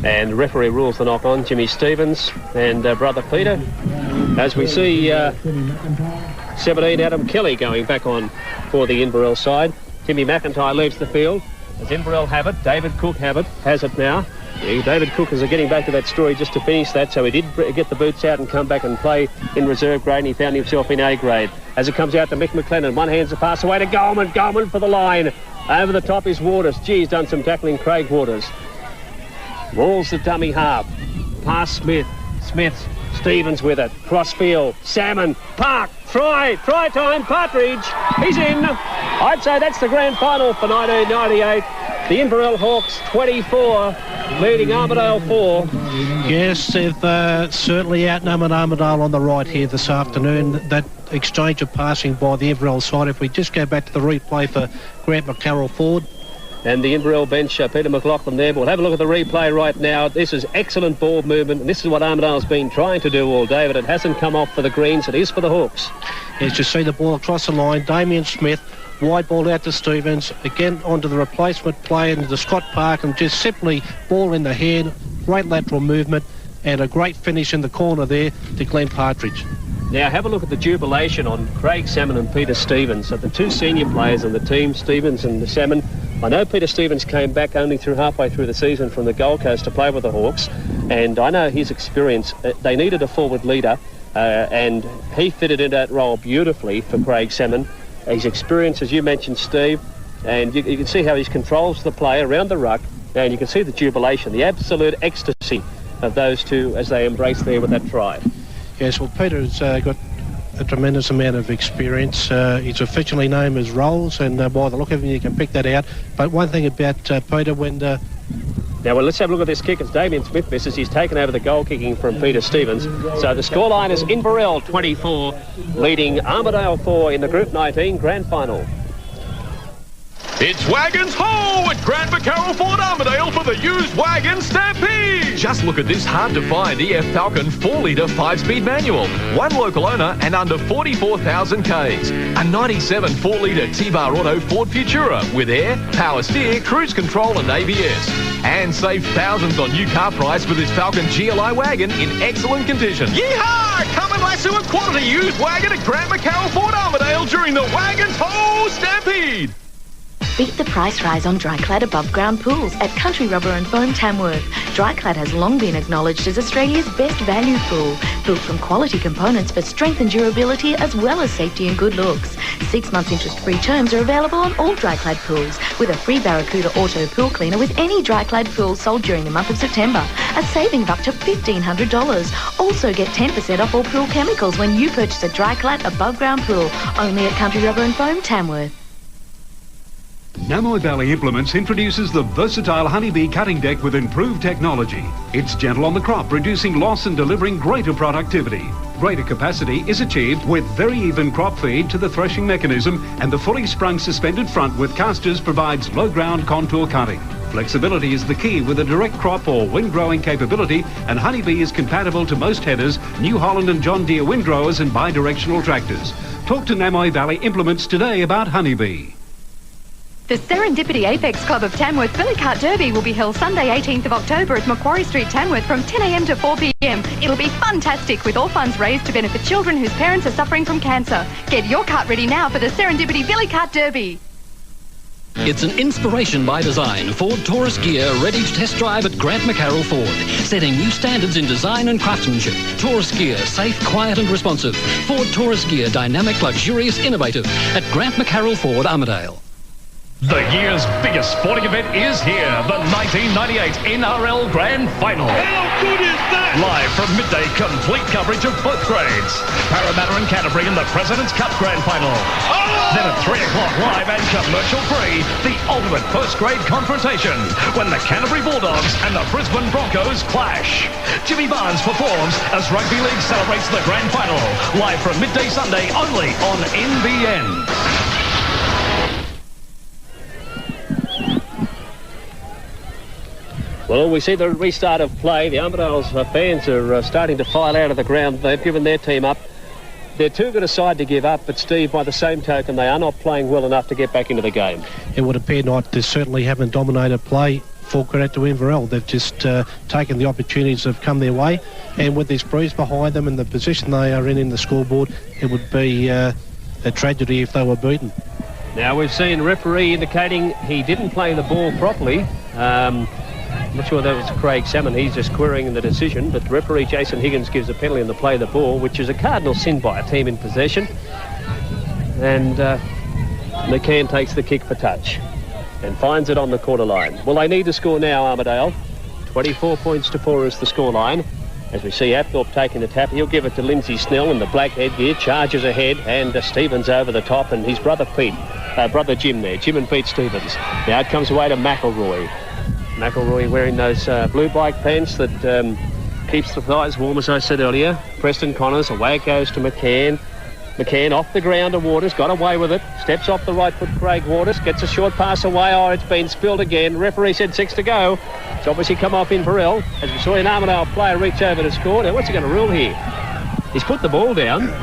And the referee rules the knock on, Jimmy Stevens and brother Peter. As we see 17 Adam Kelly going back on for the Inverell side. Timmy McIntyre leaves the field. As Inverell have it, David Cook has it now. David Cook is getting back to that story just to finish that, so he did get the boots out and come back and play in reserve grade, and he found himself in A grade. As it comes out to Mick McLennan, one hands the pass away to Goldman for the line. Over the top is Waters. Gee, he's done some tackling, Craig Waters. Walls the dummy half. Pass Smith. Stevens with it. Crossfield. Salmon. Park. Try time. Partridge. He's in. I'd say that's the grand final for 1998. The Inverell Hawks 24, leading Armidale 4. Yes, they've certainly outnumbered Armidale on the right here this afternoon. That exchange of passing by the Inverell side, if we just go back to the replay for Grant McCarroll Ford. And the Inverell bench, Peter McLaughlin there. But we'll have a look at the replay right now. This is excellent ball movement, and this is what Armidale's been trying to do all day, but it hasn't come off for the Greens. It is for the Hawks. Yes, you see the ball across the line. Damien Smith, wide ball out to Stevens, again onto the replacement play into Scott Park, and just simply ball in the hand, great lateral movement, and a great finish in the corner there to Glenn Partridge. Now have a look at the jubilation on Craig Salmon and Peter Stevens. So the 2 senior players in the team, Stevens and Salmon. I know Peter Stevens came back only halfway through the season from the Gold Coast to play with the Hawks, and I know his experience. They needed a forward leader, and he fitted into that role beautifully for Craig Salmon. His experience, as you mentioned, Steve, and you can see how he controls the play around the ruck, and you can see the jubilation, the absolute ecstasy of those two as they embrace there with that try. Yes, well, Peter's got a tremendous amount of experience. He's officially known as Rolls, and by the look of him, you can pick that out. But one thing about Peter, when... Now, well, let's have a look at this kick as Damien Smith misses. He's taken over the goal kicking from Peter Stevens. So the scoreline is Inverell 24, leading Armidale 4 in the Group 19 Grand Final. It's Wagons Ho at Grand McCarroll Ford Armidale for the used wagon stampede. Just look at this hard-to-find EF Falcon 4-litre 5-speed manual. One local owner and under 44,000 Ks. A 97 4-litre T-Bar Auto Ford Futura with air, power steer, cruise control and ABS. And save thousands on new car price with this Falcon GLI wagon in excellent condition. Yeehaw! Come and lasso a quality used wagon at Grand McCarroll Ford Armidale during the Wagons Ho Stampede. Beat the price rise on Dryclad above ground pools at Country Rubber and Foam Tamworth. Dryclad has long been acknowledged as Australia's best value pool, built from quality components for strength and durability as well as safety and good looks. 6 months interest-free terms are available on all Dryclad pools, with a free Barracuda Auto Pool Cleaner with any Dryclad pool sold during the month of September, a saving of up to $1,500. Also get 10% off all pool chemicals when you purchase a Dryclad above ground pool, only at Country Rubber and Foam Tamworth. Namoy Valley Implements introduces the versatile Honeybee cutting deck with improved technology. It's gentle on the crop, reducing loss and delivering greater productivity. Greater capacity is achieved with very even crop feed to the threshing mechanism, and the fully sprung suspended front with casters provides low ground contour cutting. Flexibility is the key with a direct crop or wind-growing capability, and Honeybee is compatible to most headers, New Holland and John Deere windgrowers and bi-directional tractors. Talk to Namoy Valley Implements today about Honeybee. The Serendipity Apex Club of Tamworth Billy Cart Derby will be held Sunday 18th of October at Macquarie Street, Tamworth from 10 a.m. to 4 p.m. It'll be fantastic with all funds raised to benefit children whose parents are suffering from cancer. Get your cart ready now for the Serendipity Billy Cart Derby. It's an inspiration by design. Ford Taurus gear ready to test drive at Grant McCarroll Ford. Setting new standards in design and craftsmanship. Taurus gear, safe, quiet and responsive. Ford Taurus gear, dynamic, luxurious, innovative. At Grant McCarroll Ford, Armidale. The year's biggest sporting event is here, the 1998 NRL Grand Final. How good is that? Live from midday, complete coverage of both grades. Parramatta and Canterbury in the President's Cup Grand Final. Oh! Then at 3 o'clock live and commercial-free, the ultimate first-grade confrontation when the Canterbury Bulldogs and the Brisbane Broncos clash. Jimmy Barnes performs as Rugby League celebrates the Grand Final. Live from midday Sunday only on NBN. Well, we see the restart of play. The Armidale's fans are starting to file out of the ground. They've given their team up. They're too good a side to give up, but Steve, by the same token, they are not playing well enough to get back into the game. It would appear not. They certainly haven't dominated play. Full credit to Inverell. They've just taken the opportunities that have come their way, and with this breeze behind them and the position they are in the scoreboard, it would be a tragedy if they were beaten. Now, we've seen referee indicating he didn't play the ball properly. I'm not sure that was Craig Salmon. He's just querying the decision, but referee Jason Higgins gives a penalty on the play of the ball, which is a cardinal sin by a team in possession. And McCann takes the kick for touch and finds it on the quarter line. Well, they need to score now, Armidale. 24 points to 4 is the scoreline. As we see Apthorpe taking the tap, he'll give it to Lindsay Snell in the black headgear, charges ahead, and Stevens over the top, and his brother Jim there, Jim and Pete Stevens. Now it comes away to McElroy. McElroy wearing those blue bike pants that keeps the thighs warm, as I said earlier. Preston Connors, away it goes to McCann. McCann off the ground to Waters, got away with it. Steps off the right foot, Craig Waters, gets a short pass away. Oh, it's been spilled again. Referee said 6 to go. It's obviously come off Inverell, as we saw an Armidale player reach over to score. Now, what's he going to rule here? He's put the ball down.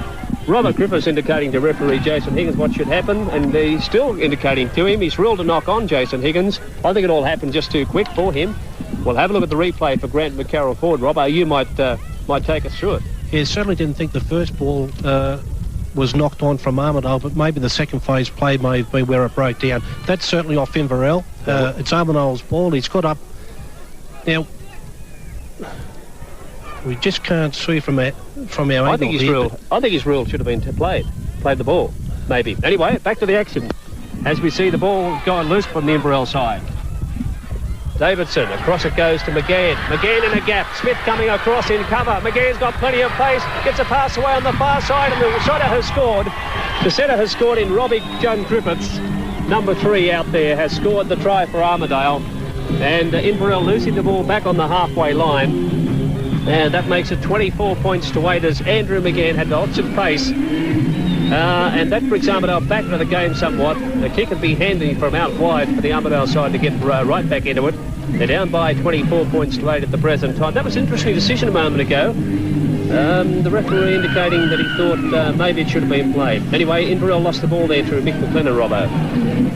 Robert Griffiths indicating to referee Jason Higgins what should happen, and he's still indicating to him. He's ruled a knock on Jason Higgins. I think it all happened just too quick for him. We'll have a look at the replay for Grant McCarroll Ford. Robbo, you might take us through it. Yeah, certainly didn't think the first ball was knocked on from Armidale, but maybe the second phase play may have been where it broke down. That's certainly off Inverell. It's Armidale's ball. He's got up. Now, we just can't see from our angle. I think his rule should have been to played the ball, maybe. Anyway, back to the action. As we see the ball going loose from the Inverell side. Davidson, across it goes to McGann. McGann in a gap. Smith coming across in cover. McGann's got plenty of pace. Gets a pass away on the far side, and the setter has scored. The setter has scored in Robbie John Griffiths. Number 3 out there has scored the try for Armidale. And Inverell losing the ball back on the halfway line. And that makes it 24 points to 8 as Andrew McGann had lots of pace. And that brings Armidale back into the game somewhat. The kick would be handy from out wide for the Armidale side to get right back into it. They're down by 24 points to 8 at the present time. That was an interesting decision a moment ago. The referee indicating that he thought maybe it should have been played. Anyway, Inverell lost the ball there through Mick McLennan, Robbo.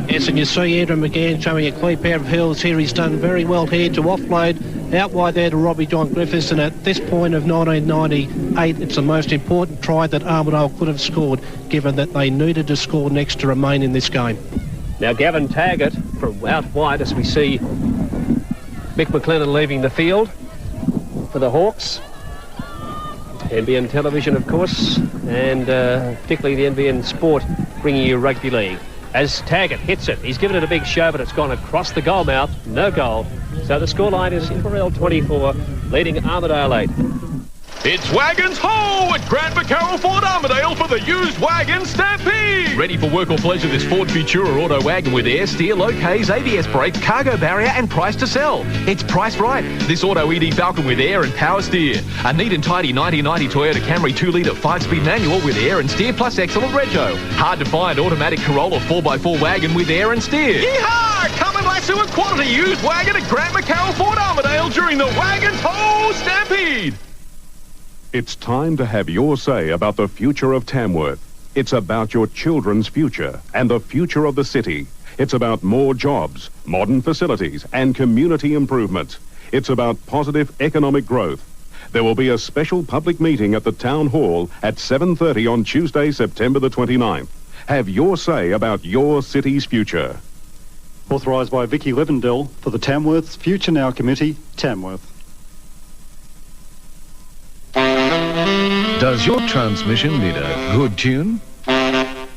Yes, and you see Andrew McGann showing a clear pair of heels here. He's done very well here to offload out wide there to Robbie John Griffiths, and at this point of 1998, it's the most important try that Armidale could have scored, given that they needed to score next to remain in this game. Now Gavin Taggart from out wide, as we see Mick McLennan leaving the field for the Hawks. NBN television, of course, and particularly the NBN Sport bringing you rugby league. As Taggart hits it, he's given it a big show, but it's gone across the goal mouth. No goal. So the scoreline is Inverell 24, leading Armidale 8. It's Wagons Ho at Grant McCarroll Ford Armidale for the used wagon stampede. Ready for work or pleasure, this Ford Futura auto wagon with air steer, low Ks, ABS brakes, cargo barrier and price to sell. It's priced right. This auto ED Falcon with air and power steer. A neat and tidy 1990 Toyota Camry 2-litre 5-speed manual with air and steer plus excellent rego. Hard to find automatic Corolla 4x4 wagon with air and steer. Yeehaw! Come and lasso a quality used wagon at Grant McCarroll Ford Armidale during the Wagons Ho stampede. It's time to have your say about the future of Tamworth. It's about your children's future and the future of the city. It's about more jobs, modern facilities and community improvements. It's about positive economic growth. There will be a special public meeting at the Town Hall at 7:30 on Tuesday, September the 29th. Have your say about your city's future. Authorised by Vicky Levendell for the Tamworth Future Now Committee, Tamworth. Does your transmission need a good tune?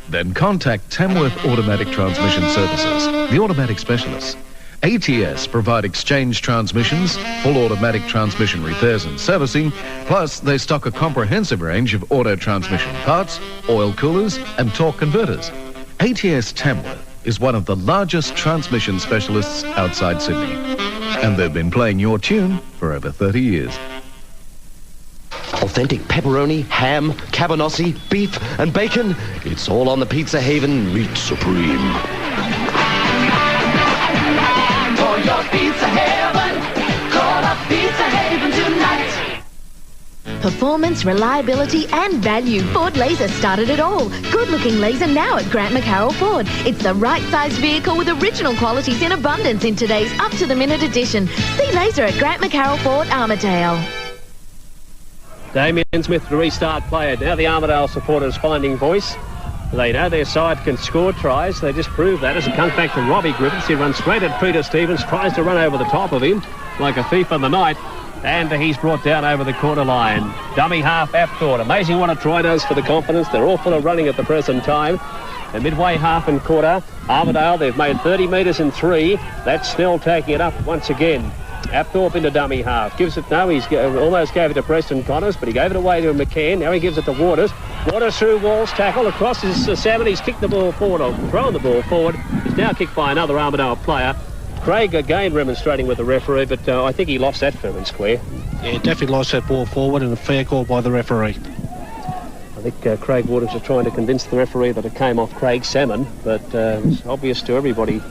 Then contact Tamworth Automatic Transmission Services, the automatic specialists. ATS provide exchange transmissions, full automatic transmission repairs and servicing, plus they stock a comprehensive range of auto transmission parts, oil coolers and torque converters. ATS Tamworth is one of the largest transmission specialists outside Sydney, and they've been playing your tune for over 30 years. Authentic pepperoni, ham, cabanossi, beef and bacon. It's all on the Pizza Haven Meat Supreme. For your Pizza Haven, call up Pizza Haven tonight. Performance, reliability and value. Ford Laser started it all. Good-looking Laser now at Grant McCarroll Ford. It's the right-sized vehicle with original qualities in abundance in today's up-to-the-minute edition. See Laser at Grant McCarroll Ford, Armidale. Damien Smith, the restart player. Now the Armidale supporters finding voice. They know their side can score tries. They just proved that as it comes back to Robbie Griffiths. He runs straight at Peter Stevens, tries to run over the top of him like a thief in the night. And he's brought down over the corner line. Dummy half Apthorpe. Amazing what a try does for the confidence. They're all full of running at the present time. And midway half and quarter, Armidale, they've made 30 metres in 3. That's Snell taking it up once again. Apthorpe into dummy half. Gives it, no, he's almost gave it to Preston Connors, but he gave it away to McCann. Now he gives it to Waters. Waters through Walls, tackle across his Salmon. He's kicked the ball forward, or thrown the ball forward. He's now kicked by another Armidale player. Craig again remonstrating with the referee, but I think he lost that fair and square. Yeah, definitely lost that ball forward, and a fair call by the referee. I think Craig Waters was trying to convince the referee that it came off Craig Salmon, but it's obvious to everybody,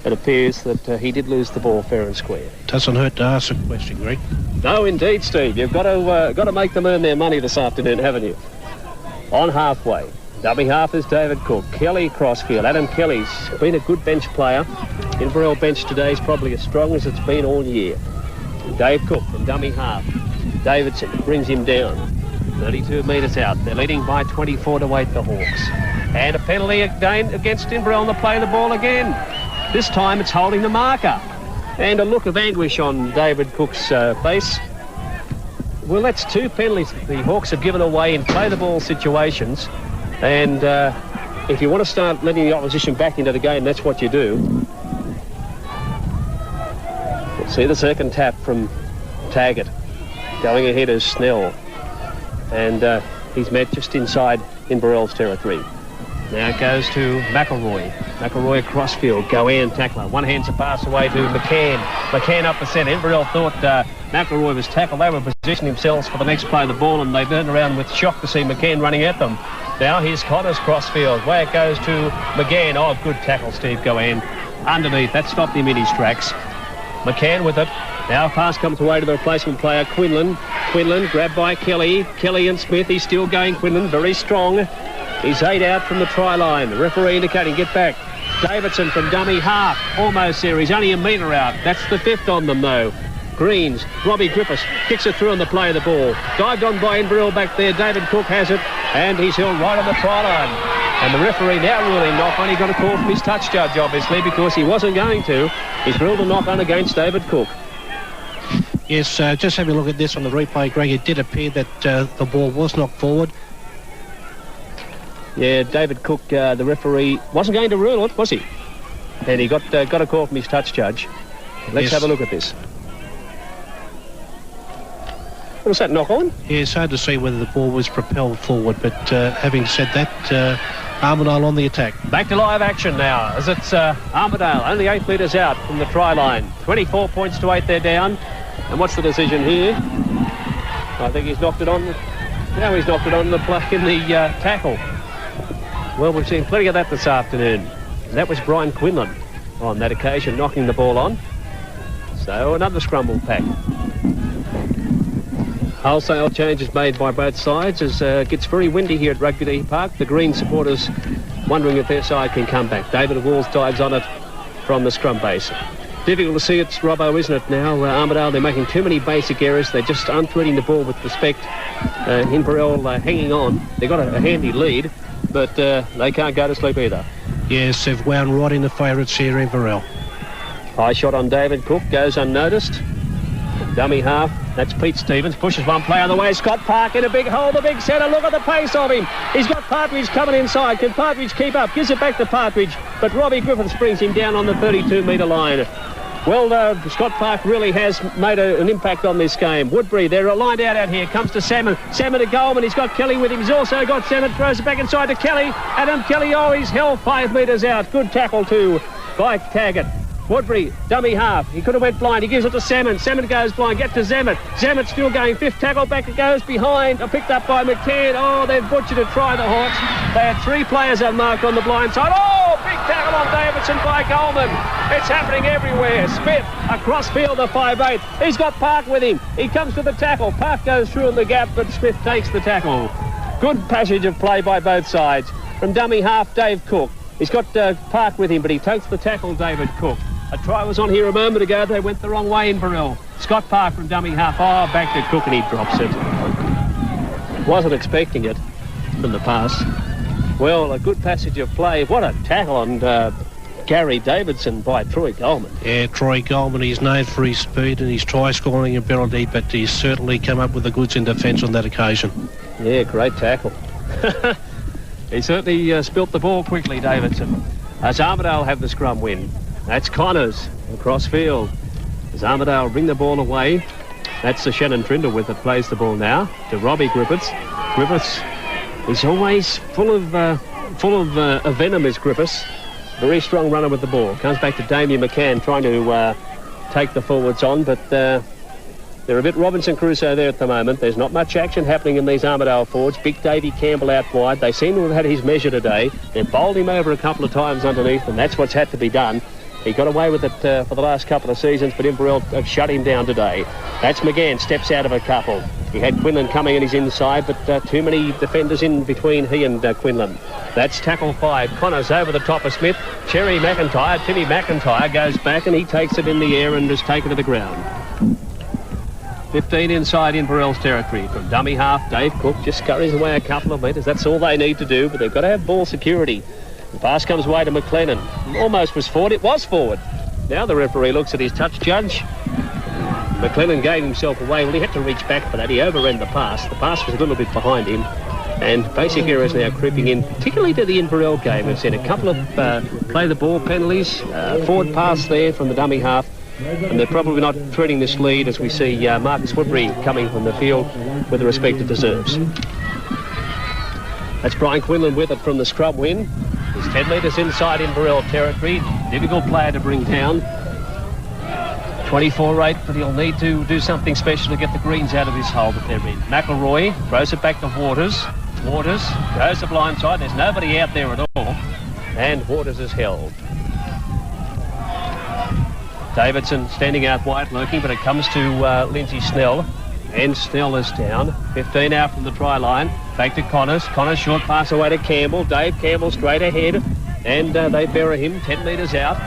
it appears, that he did lose the ball fair and square. Doesn't hurt to ask a question, Greg. No, indeed, Steve. You've got to make them earn their money this afternoon, haven't you? On halfway. Dummy half is David Cook. Kelly Crossfield. Adam Kelly's been a good bench player. Inverell bench today is probably as strong as it's been all year. Dave Cook from dummy half. Davidson brings him down. 32 metres out. They're leading by 24-8, the Hawks. And a penalty again against Inverell, and they play the ball again. This time it's holding the marker. And a look of anguish on David Cook's face. Well, that's 2 penalties the Hawks have given away in play-the-ball situations. And if you want to start letting the opposition back into the game, that's what you do. We'll see the second tap from Taggart. Going ahead is Snell. And he's met just inside Inverell's territory. Now it goes to McElroy. McElroy crossfield. Go in, tackler. One hand's a pass away to McCann. McCann up the centre. Inverell thought McElroy was tackled. They were positioning themselves for the next play of the ball, and they turned around with shock to see McCann running at them. Now here's Connors crossfield. Way it goes to McGann. Oh, good tackle, Steve Gowan. Underneath. That stopped him in his tracks. McCann with it. Now pass comes away to the replacement player, Quinlan. Quinlan grabbed by Kelly. Kelly and Smith. He's still going, Quinlan. Very strong. He's 8 out from the try line. The referee indicating get back. Davidson from dummy half. Almost there. He's only a metre out. That's the 5th on them, though. Greens. Robbie Griffiths kicks it through on the play of the ball. Dived on by Inverell back there. David Cook has it. And he's held right on the try line. And the referee now ruling knock on. He got a call from his touch judge, obviously, because he wasn't going to. He's ruled a knock on against David Cook. Yes, just having a look at this on the replay, Greg, it did appear that the ball was knocked forward. Yeah, David Cook, the referee, wasn't going to rule it, was he? And he got a call from his touch judge. Let's have a look at this. What was that, knock on? Yeah, it's hard to see whether the ball was propelled forward, but having said that, Armidale on the attack. Back to live action now, as it's Armidale, only 8 metres out from the try line. 24 points to 8, they're down. And what's the decision here? I think he's knocked it on. Now he's knocked it on the play in the tackle. Well, we've seen plenty of that this afternoon. And that was Brian Quinlan on that occasion, knocking the ball on. So another scramble pack. Wholesale changes made by both sides as it gets very windy here at Rugby League Park. The Green supporters wondering if their side can come back. David Walls dives on it from the scrum base. Difficult to see it, Robbo, isn't it now? Armidale, they're making too many basic errors. They just aren't treating the ball with respect. Inverell hanging on. They've got a handy lead, but they can't go to sleep either. Yes, they've wound right in the favourites here, Inverell. High shot on David Cook, goes unnoticed. Dummy half, that's Pete Stevens, pushes one play on the way. Scott Park in a big hole, the big centre. Look at the pace of him. He's got Partridge coming inside. Can Partridge keep up? Gives it back to Partridge, but Robbie Griffiths brings him down on the 32-metre line. Well, Scott Park really has made an impact on this game. Woodbury, they're lined out here. Comes to Salmon. Salmon to Goldman. He's got Kelly with him. He's also got Salmon. Throws it back inside to Kelly. Adam Kelly, he's held 5 metres out. Good tackle too by Taggart. Woodbury, dummy half. He could have went blind. He gives it to Salmon. Salmon goes blind. Get to Zammit. Zammit still going. 5th tackle. Back it goes behind. Picked up by McCann. They've butchered to try the Hawks. They had 3 players unmarked on the blind side. Big tackle on Davidson by Goldman. It's happening everywhere. Smith across field the 5'8". He's got Park with him. He comes to the tackle. Park goes through in the gap, but Smith takes the tackle. Good passage of play by both sides. From dummy half, Dave Cook. He's got Park with him, but he takes the tackle, David Cook. A try was on here a moment ago. They went the wrong way in Burrell. Scott Park from dummy half. Back to Cook, and he drops it. Wasn't expecting it from the pass. Well, a good passage of play. What a tackle on Gary Davidson by Troy Goldman. Yeah, Troy Goldman, he's known for his speed and his try-scoring ability, but he's certainly come up with the goods in defence on that occasion. Yeah, great tackle. He certainly spilt the ball quickly, Davidson. As Armidale have the scrum win. That's Connors across field. As Armidale bring the ball away. That's the Shannon Trinder with it. Plays the ball now to Robbie Griffiths. Griffiths is always full of venom, is Griffiths. Very strong runner with the ball. Comes back to Damien McCann trying to take the forwards on, but they're a bit Robinson Crusoe there at the moment. There's not much action happening in these Armidale forwards. Big Davey Campbell out wide. They seem to have had his measure today. They've bowled him over a couple of times underneath, and that's what's had to be done. He got away with it for the last couple of seasons, but Inverell have shut him down today. That's McGann, steps out of a couple. He had Quinlan coming in his inside, but too many defenders in between he and Quinlan. That's tackle 5. Connors over the top of Smith. Timmy McIntyre goes back, and he takes it in the air and is taken to the ground. 15 inside Inverell's territory. From dummy half, Dave Cook just scurries away a couple of metres. That's all they need to do, but they've got to have ball security. The pass comes away to McLennan. Almost was forward. It was forward. Now the referee looks at his touch judge. McLennan gave himself away. Well, he had to reach back for that. He overran the pass. The pass was a little bit behind him. And basic errors now creeping in, particularly to the Inverell game. We've seen a couple of play the ball penalties. Forward pass there from the dummy half. And they're probably not treating this lead as we see Marcus Woodbury coming from the field with the respect it deserves. That's Brian Quinlan with it from the scrub win. He's 10 metres inside Inverell territory. Difficult player to bring down. 24-8, but he'll need to do something special to get the greens out of this hole that they're in. McElroy throws it back to Waters. Waters goes to blind side. There's nobody out there at all. And Waters is held. Davidson standing out wide, lurking, but it comes to Lindsay Snell. And Snell is down. 15 out from the try line. Back to Connors. Connors short pass away to Campbell. Dave Campbell straight ahead. And they bury him 10 metres out.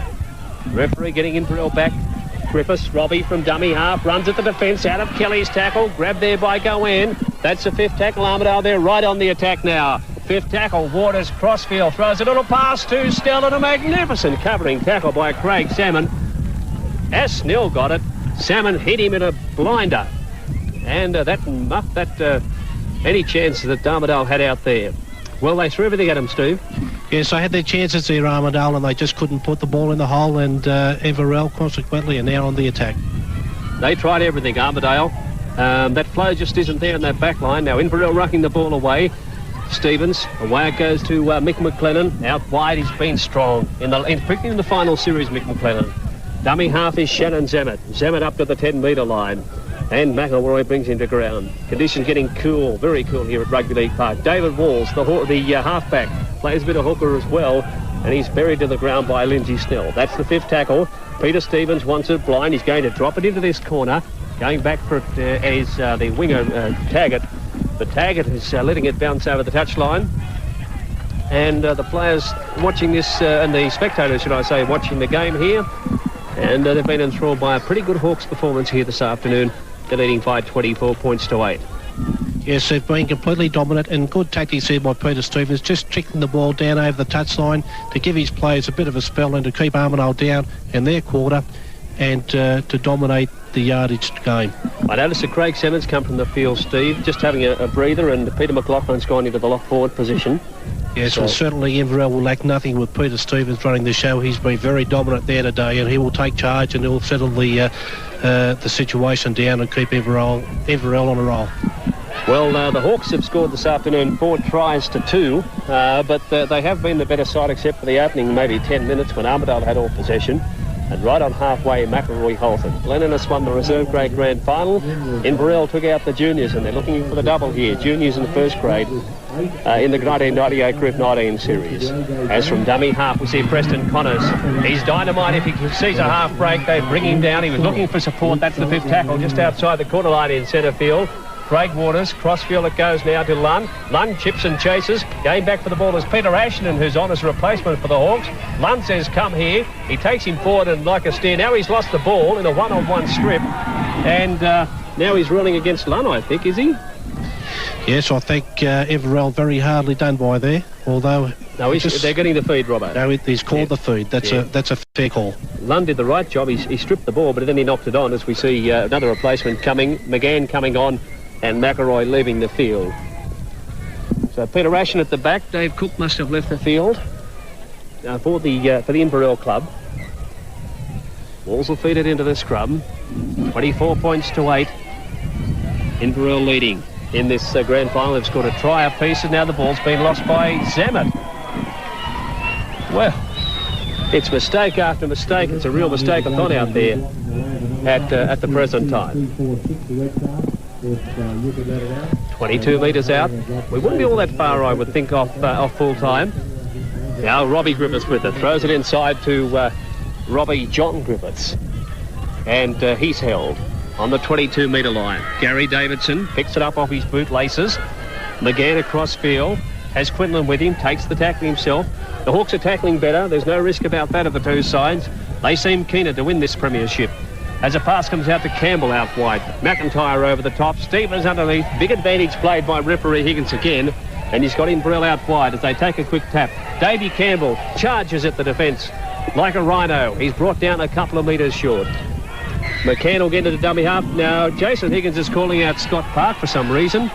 Referee getting Inverell back. Griffiths, Robbie from dummy half. Runs at the defence out of Kelly's tackle. Grabbed there by Gowan. That's the 5th tackle. Armidale there right on the attack now. 5th tackle. Waters crossfield. Throws a little pass to Snell and a magnificent covering tackle by Craig Salmon. As Snell got it, Salmon hit him in a blinder. And that muffed any chance that Armidale had out there. Well, they threw everything at him, Steve. Yes, they had their chances there, Armidale, and they just couldn't put the ball in the hole, and Inverell, consequently, are now on the attack. They tried everything, Armidale. That flow just isn't there in that back line. Now, Inverell rucking the ball away. Stevens, away it goes to Mick McLennan. Out wide, he's been strong. Particularly in the final series, Mick McLennan. Dummy half is Shannon Zammit. Zammit up to the 10-metre line. And McElroy brings him to ground. Conditions getting cool, very cool here at Rugby League Park. David Walls, the halfback, plays a bit of hooker as well, and he's buried to the ground by Lindsay Snell. That's the 5th tackle. Peter Stevens wants it blind. He's going to drop it into this corner. Going back for it is the winger, Taggart. But Taggart is letting it bounce over the touchline. and the players watching this, and the spectators, should I say, watching the game here. And they've been enthralled by a pretty good Hawks performance here this afternoon. They're leading by 24 points to 8. Yes, they've been completely dominant, and good tactics here by Peter Stevens, just tricking the ball down over the touchline to give his players a bit of a spell and to keep Armadale down in their quarter and to dominate the yardage game. I noticed that Craig Simmons come from the field, Steve, just having a breather, and Peter McLaughlin's gone into the lock forward position. Yes, well, certainly Inverell will lack nothing with Peter Stevens running the show. He's been very dominant there today, and he will take charge and he'll settle the situation down and keep Inverell on a roll. Well, the Hawks have scored this afternoon 4 tries to 2, but they have been the better side except for the opening maybe 10 minutes when Armadale had all possession. And right on halfway, McElroy halted. Glenninnis won the reserve grade grand final. Inverell took out the juniors, and they're looking for the double here. Juniors in first grade in the 1998 Group 19 series. As from dummy half, we see Preston Connors. He's dynamite. If he sees a half break, they bring him down. He was looking for support. That's the 5th tackle just outside the corner line in centre field. Craig Waters, crossfield it goes now to Lunn. Lunn chips and chases. Going back for the ball is Peter Ashton, who's on as a replacement for the Hawks. Lunn says, come here. He takes him forward and like a steer. Now he's lost the ball in a one-on-one strip. And now he's running against Lunn, I think, is he? Yes, I think Inverell very hardly done by there, although... No, they're getting the feed, Robbo. No, he's called the feed. That's a fair call. Lunn did the right job. He stripped the ball, but then he knocked it on, as we see another replacement coming. McGann coming on, and McElroy leaving the field. So Peter Ration at the back. Dave Cook must have left the field for the Inverell club. Walls will feed it into the scrum. 24 points to 8. Inverell leading in this grand final. They've scored a try apiece, and now the ball's been lost by Zammit. Well, it's mistake after mistake. It's a real mistake-a-thon out there at the present time. 22 metres out. We wouldn't be all that far, I would think, off full time. Now Robbie Griffiths with it. Throws it inside to Robbie John Griffiths. And he's held on the 22-metre line. Gary Davidson picks it up off his bootlaces. McGann across field. Has Quinlan with him. Takes the tackle himself. The Hawks are tackling better. There's no risk about that of the two sides. They seem keener to win this premiership. As a pass comes out to Campbell out wide. McIntyre over the top. Stevens underneath. Big advantage played by referee Higgins again. And he's got Inverell out wide as they take a quick tap. Davey Campbell charges at the defence like a rhino. He's brought down a couple of metres short. McCann will get into the dummy half. Now, Jason Higgins is calling out Scott Park for some reason.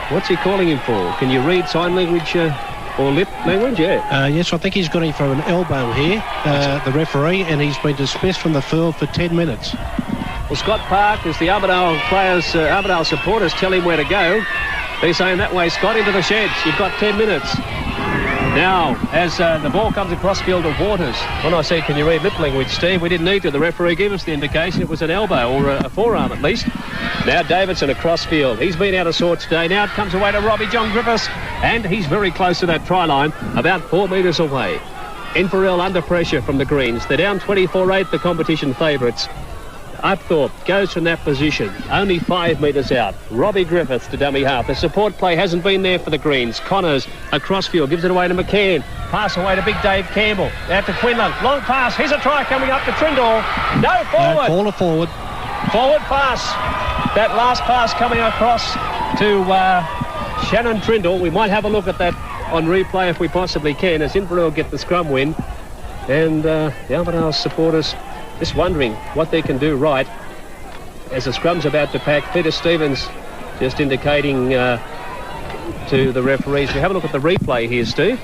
What's he calling him for? Can you read sign language or lip language? Yeah. Yes, I think he's got him for an elbow here, the referee, and he's been dismissed from the field for 10 minutes. Well, Scott Park, as the Armadale players, Armadale supporters tell him where to go. They're saying that way, Scott, into the sheds. You've got 10 minutes. Now, as the ball comes across field of Waters, when I said, can you read lip language, Steve, we didn't need to. The referee gave us the indication it was an elbow, or a forearm at least. Now Davidson across field. He's been out of sorts today. Now it comes away to Robbie John Griffiths, and he's very close to that try line, about 4 metres away. Inverell under pressure from the Greens. They're down 24-8, the competition favourites. Upthorpe goes from that position, only 5 metres out. Robbie Griffiths to dummy half. The support play hasn't been there for the Greens. Connors across field, gives it away to McCann. Pass away to big Dave Campbell. Out to Quinlan. Long pass. Here's a try coming up to Trindall. No, forward. Forward. Forward pass. That last pass coming across to Shannon Trindall. We might have a look at that on replay if we possibly can, as Inverell get the scrum win. And the Armadale supporters just wondering what they can do right as the scrum's about to pack. Peter Stevens just indicating to the referees. We have a look at the replay here, Steve.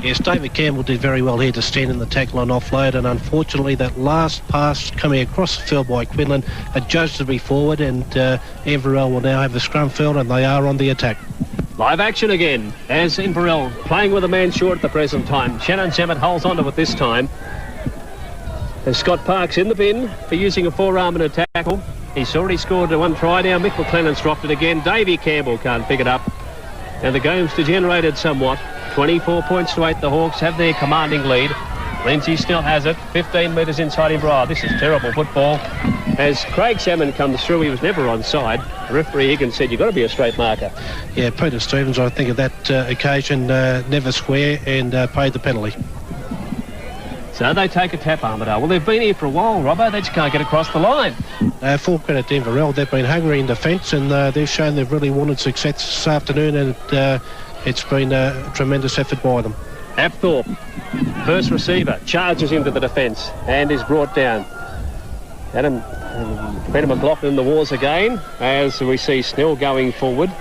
Yes, David Campbell did very well here to stand in the tackle and offload, and unfortunately that last pass coming across the field by Quinlan adjudged to be forward, and Inverell will now have the scrum field, and they are on the attack. Live action again as Inverell playing with a man short at the present time. Shannon Zammit holds onto it this time. As Scott Park's in the bin for using a forearm and a tackle. He's already scored one try now. Mick McLennan's dropped it again. Davey Campbell can't pick it up. And the game's degenerated somewhat. 24 points to 8. The Hawks have their commanding lead. Lindsay still has it. 15 metres inside Inverell. This is terrible football. As Craig Salmon comes through, he was never onside. Referee Higgins said, you've got to be a straight marker. Yeah, Peter Stevens, I think, of that occasion, never square and paid the penalty. So they take a tap, Armidale. Well, they've been here for a while, Robbo. They just can't get across the line. Full credit to Inverell. They've been hungry in defence, and they've shown they've really wanted success this afternoon, and it's been a tremendous effort by them. Apthorpe, first receiver, charges into the defence and is brought down. Peter McLaughlin in the wars again, as we see Snell going forward.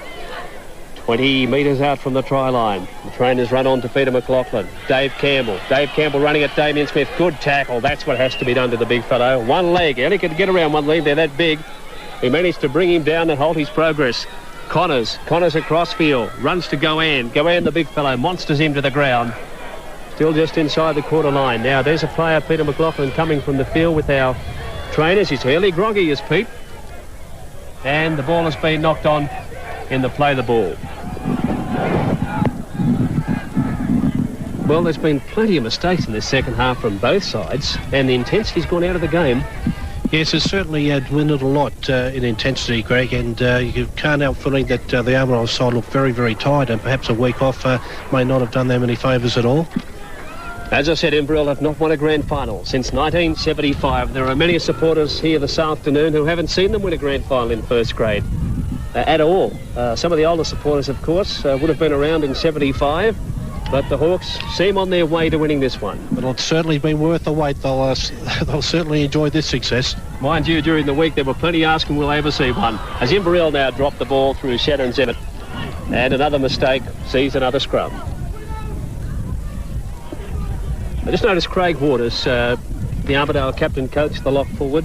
20 metres out from the try line. The trainers run on to Peter McLaughlin. Dave Campbell. Dave Campbell running at Damien Smith. Good tackle. That's what has to be done to the big fellow. One leg. He only could get around one leg. They're that big. He managed to bring him down and halt his progress. Connors across field. Runs to Goan. Goan, the big fellow, monsters him to the ground. Still just inside the quarter line. Now there's a player, Peter McLaughlin, coming from the field with our trainers. He's fairly groggy, is Pete. And the ball has been knocked on in the play the ball. Well, there's been plenty of mistakes in this second half from both sides, and the intensity's gone out of the game. Yes, it's certainly dwindled a lot in intensity, Greg, and you can't help feeling that the Armidale side look very, very tired, and perhaps a week off may not have done them any favours at all. As I said, Inverell have not won a grand final since 1975. There are many supporters here this afternoon who haven't seen them win a grand final in first grade at all. Some of the older supporters, of course, would have been around in 75, but the Hawks seem on their way to winning this one. But it's certainly been worth the wait. They'll certainly enjoy this success. Mind you, during the week there were plenty asking will they ever see one. As Inverell now dropped the ball through Shannon's effort, and another mistake sees another scrum. I just noticed Craig Waters, the Armidale captain coach, the lock forward.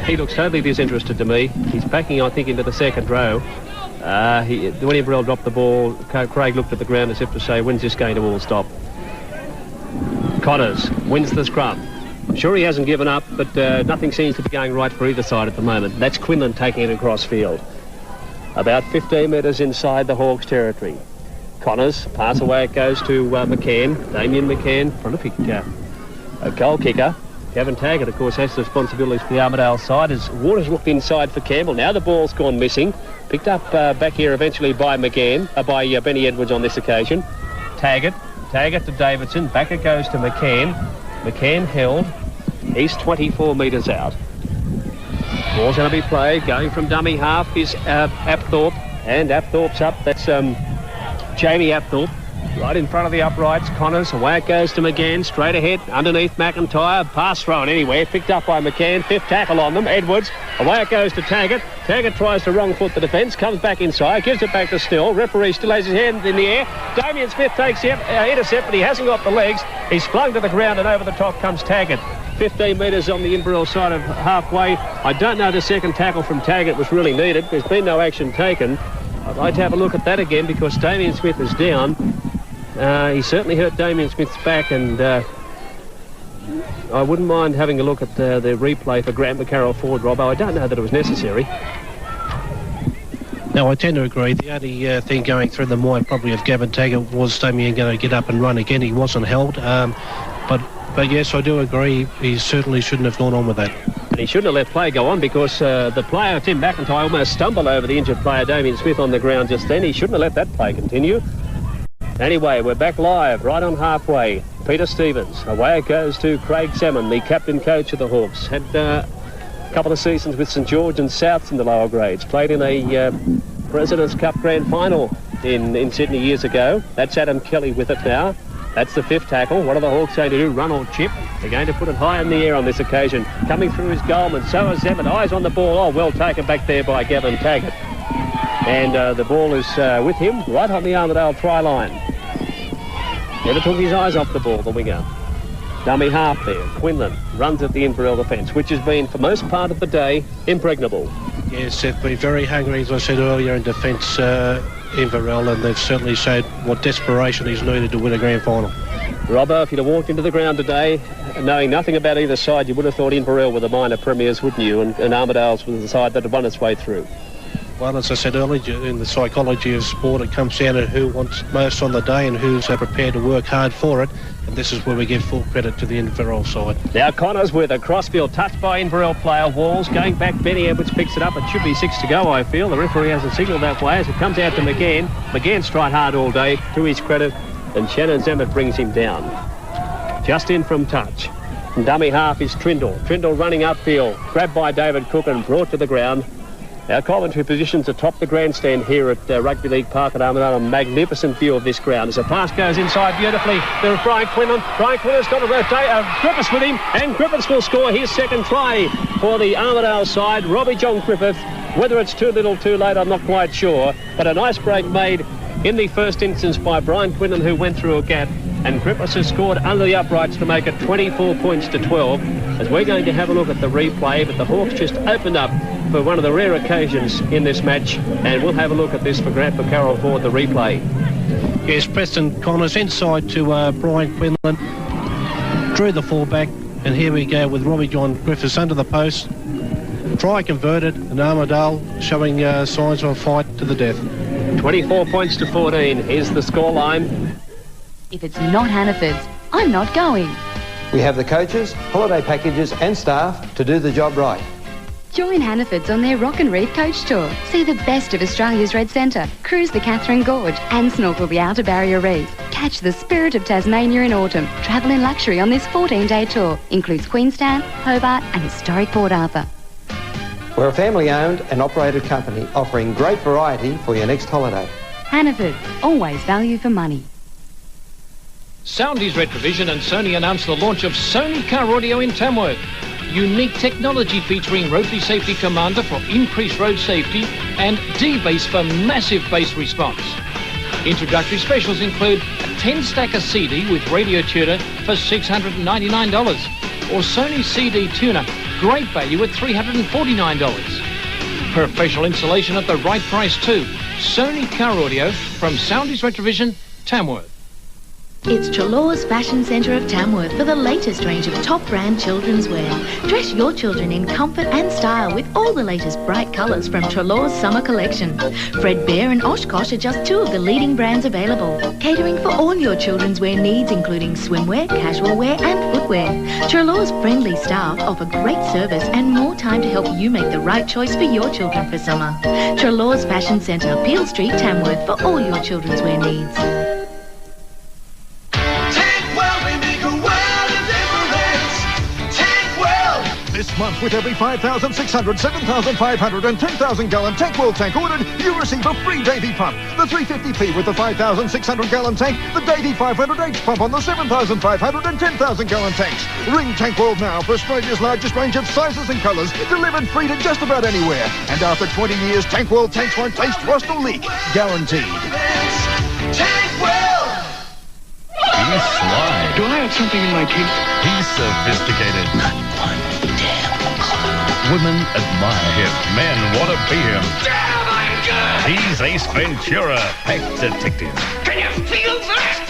He looks totally disinterested to me. He's backing, I think, into the second row. When Inverell dropped the ball, Craig looked at the ground as if to say, when's this going to all stop? Connors wins the scrum. I'm sure he hasn't given up, but nothing seems to be going right for either side at the moment. That's Quinlan taking it across field. About 15 metres inside the Hawks' territory. Connors, pass away it goes to McCann. Damien McCann, prolific goal kicker. Gavin Taggart, of course, has the responsibilities for the Armidale side as Waters looked inside for Campbell. Now the ball's gone missing. Picked up back here eventually by McGann, by Benny Edwards on this occasion. Taggart to Davidson. Back it goes to McCann. McCann held. He's 24 metres out. Ball's going to be played. Going from dummy half is Apthorpe. And Apthorpe's up. That's Jamie Apthorpe. Right in front of the uprights, Connors, away it goes to McGann, straight ahead, underneath McIntyre, pass thrown anywhere, picked up by McCann, fifth tackle on them, Edwards, away it goes to Taggart. Taggart tries to wrong foot the defence, comes back inside, gives it back to Still, referee still has his hand in the air, Damien Smith takes the intercept, but he hasn't got the legs, he's flung to the ground and over the top comes Taggart. 15 metres on the Inverell side of halfway. I don't know the second tackle from Taggart was really needed, there's been no action taken. I'd like to have a look at that again because Damien Smith is down. He certainly hurt Damien Smith's back, and I wouldn't mind having a look at the replay for Grant McCarroll forward, Robbo. I don't know that it was necessary. No, I tend to agree. The only thing going through the mind probably of Gavin Taggart was Damien going to get up and run again. He wasn't held. But yes, I do agree. He certainly shouldn't have gone on with that. And he shouldn't have let play go on because the player, Tim McIntyre, almost stumbled over the injured player, Damien Smith, on the ground just then. He shouldn't have let that play continue. Anyway, we're back live, right on halfway. Peter Stevens, away it goes to Craig Salmon, the captain coach of the Hawks. Had a couple of seasons with St George and Souths in the lower grades. Played in a President's Cup Grand Final in Sydney years ago. That's Adam Kelly with it now. That's the fifth tackle. What are the Hawks going to do? Run or chip? They're going to put it high in the air on this occasion. Coming through is Goldman. So is Zemmett. Eyes on the ball. Oh, well taken back there by Gavin Taggart. And the ball is with him right on the Armidale try line. Never took his eyes off the ball, the winger. Dummy half there. Quinlan runs at the Inverell defence, which has been, for most part of the day, impregnable. Yes, they've been very hungry, as I said earlier, in defence, Inverell, and they've certainly showed what desperation is needed to win a grand final. Robbo, if you'd have walked into the ground today, knowing nothing about either side, you would have thought Inverell were the minor premiers, wouldn't you? And Armidale's was the side that had won its way through. Well, as I said earlier, in the psychology of sport, it comes down to who wants most on the day and who's prepared to work hard for it. And this is where we give full credit to the Inverell side. Now Connors with a crossfield touch by Inverell player. Walls going back. Benny Edwards picks it up. It should be 6 to go, I feel. The referee hasn't signalled that way as it comes out to McGann. McGann's tried hard all day, to his credit, and Shannon Zammit brings him down. Just in from touch. And dummy half is Trindle. Trindle running upfield. Grabbed by David Cook and brought to the ground. Our commentary positions atop the grandstand here at Rugby League Park at Armadale. A magnificent view of this ground as the pass goes inside beautifully. There's Brian Quinlan. Brian Quinlan's got Griffiths with him, and Griffiths will score his second try for the Armadale side. Robbie John Griffith. Whether it's too little, too late, I'm not quite sure. But a nice break made in the first instance by Brian Quinlan, who went through a gap. And Griffiths has scored under the uprights to make it 24 points to 12. As we're going to have a look at the replay, but the Hawks just opened up for one of the rare occasions in this match, and we'll have a look at this for Grant McCarroll for the replay. Yes, Preston Connors inside to Brian Quinlan, drew the fullback, and here we go with Robbie John Griffiths under the post. Try converted, and Armadale showing signs of a fight to the death. 24 points to 14 is the scoreline. If it's not Hannaford's, I'm not going. We have the coaches, holiday packages and staff to do the job right. Join Hannaford's on their Rock and Reef Coach Tour. See the best of Australia's Red Centre, cruise the Catherine Gorge and snorkel the Outer Barrier Reef. Catch the spirit of Tasmania in autumn. Travel in luxury on this 14-day tour. Includes Queenstown, Hobart and historic Port Arthur. We're a family-owned and operated company offering great variety for your next holiday. Hannaford, always value for money. Soundies Retrovision and Sony announced the launch of Sony Car Audio in Tamworth. Unique technology featuring Rotary Safety Commander for increased road safety and D-Bass for massive bass response. Introductory specials include a 10-stacker CD with radio tuner for $699 or Sony CD tuner, great value at $349. Professional installation at the right price too. Sony Car Audio from Soundies Retrovision, Tamworth. It's Trelaw's Fashion Centre of Tamworth for the latest range of top brand children's wear. Dress your children in comfort and style with all the latest bright colours from Trelaw's summer collection. Fred Bear and Oshkosh are just two of the leading brands available, catering for all your children's wear needs, including swimwear, casual wear and footwear. Trelaw's friendly staff offer great service and more time to help you make the right choice for your children for summer. Trelaw's Fashion Centre, Peel Street, Tamworth for all your children's wear needs. This month, with every 5,600, 7,500 and 10,000 gallon Tankwell tank ordered, you receive a free Davy pump. The 350p with the 5,600 gallon tank, the Davy 500H pump on the 7,500 and 10,000 gallon tanks. Ring Tankwell now for Australia's largest range of sizes and colours, delivered free to just about anywhere. And after 20 years, Tankwell tanks won't taste, rust or leak. Guaranteed. Tankwell! He's sly. Do I have something in my teeth? He's sophisticated. Not one damn clue. Women admire him. Men want to be him. Damn, I'm good! He's Ace Ventura, pet detective. Can you feel that?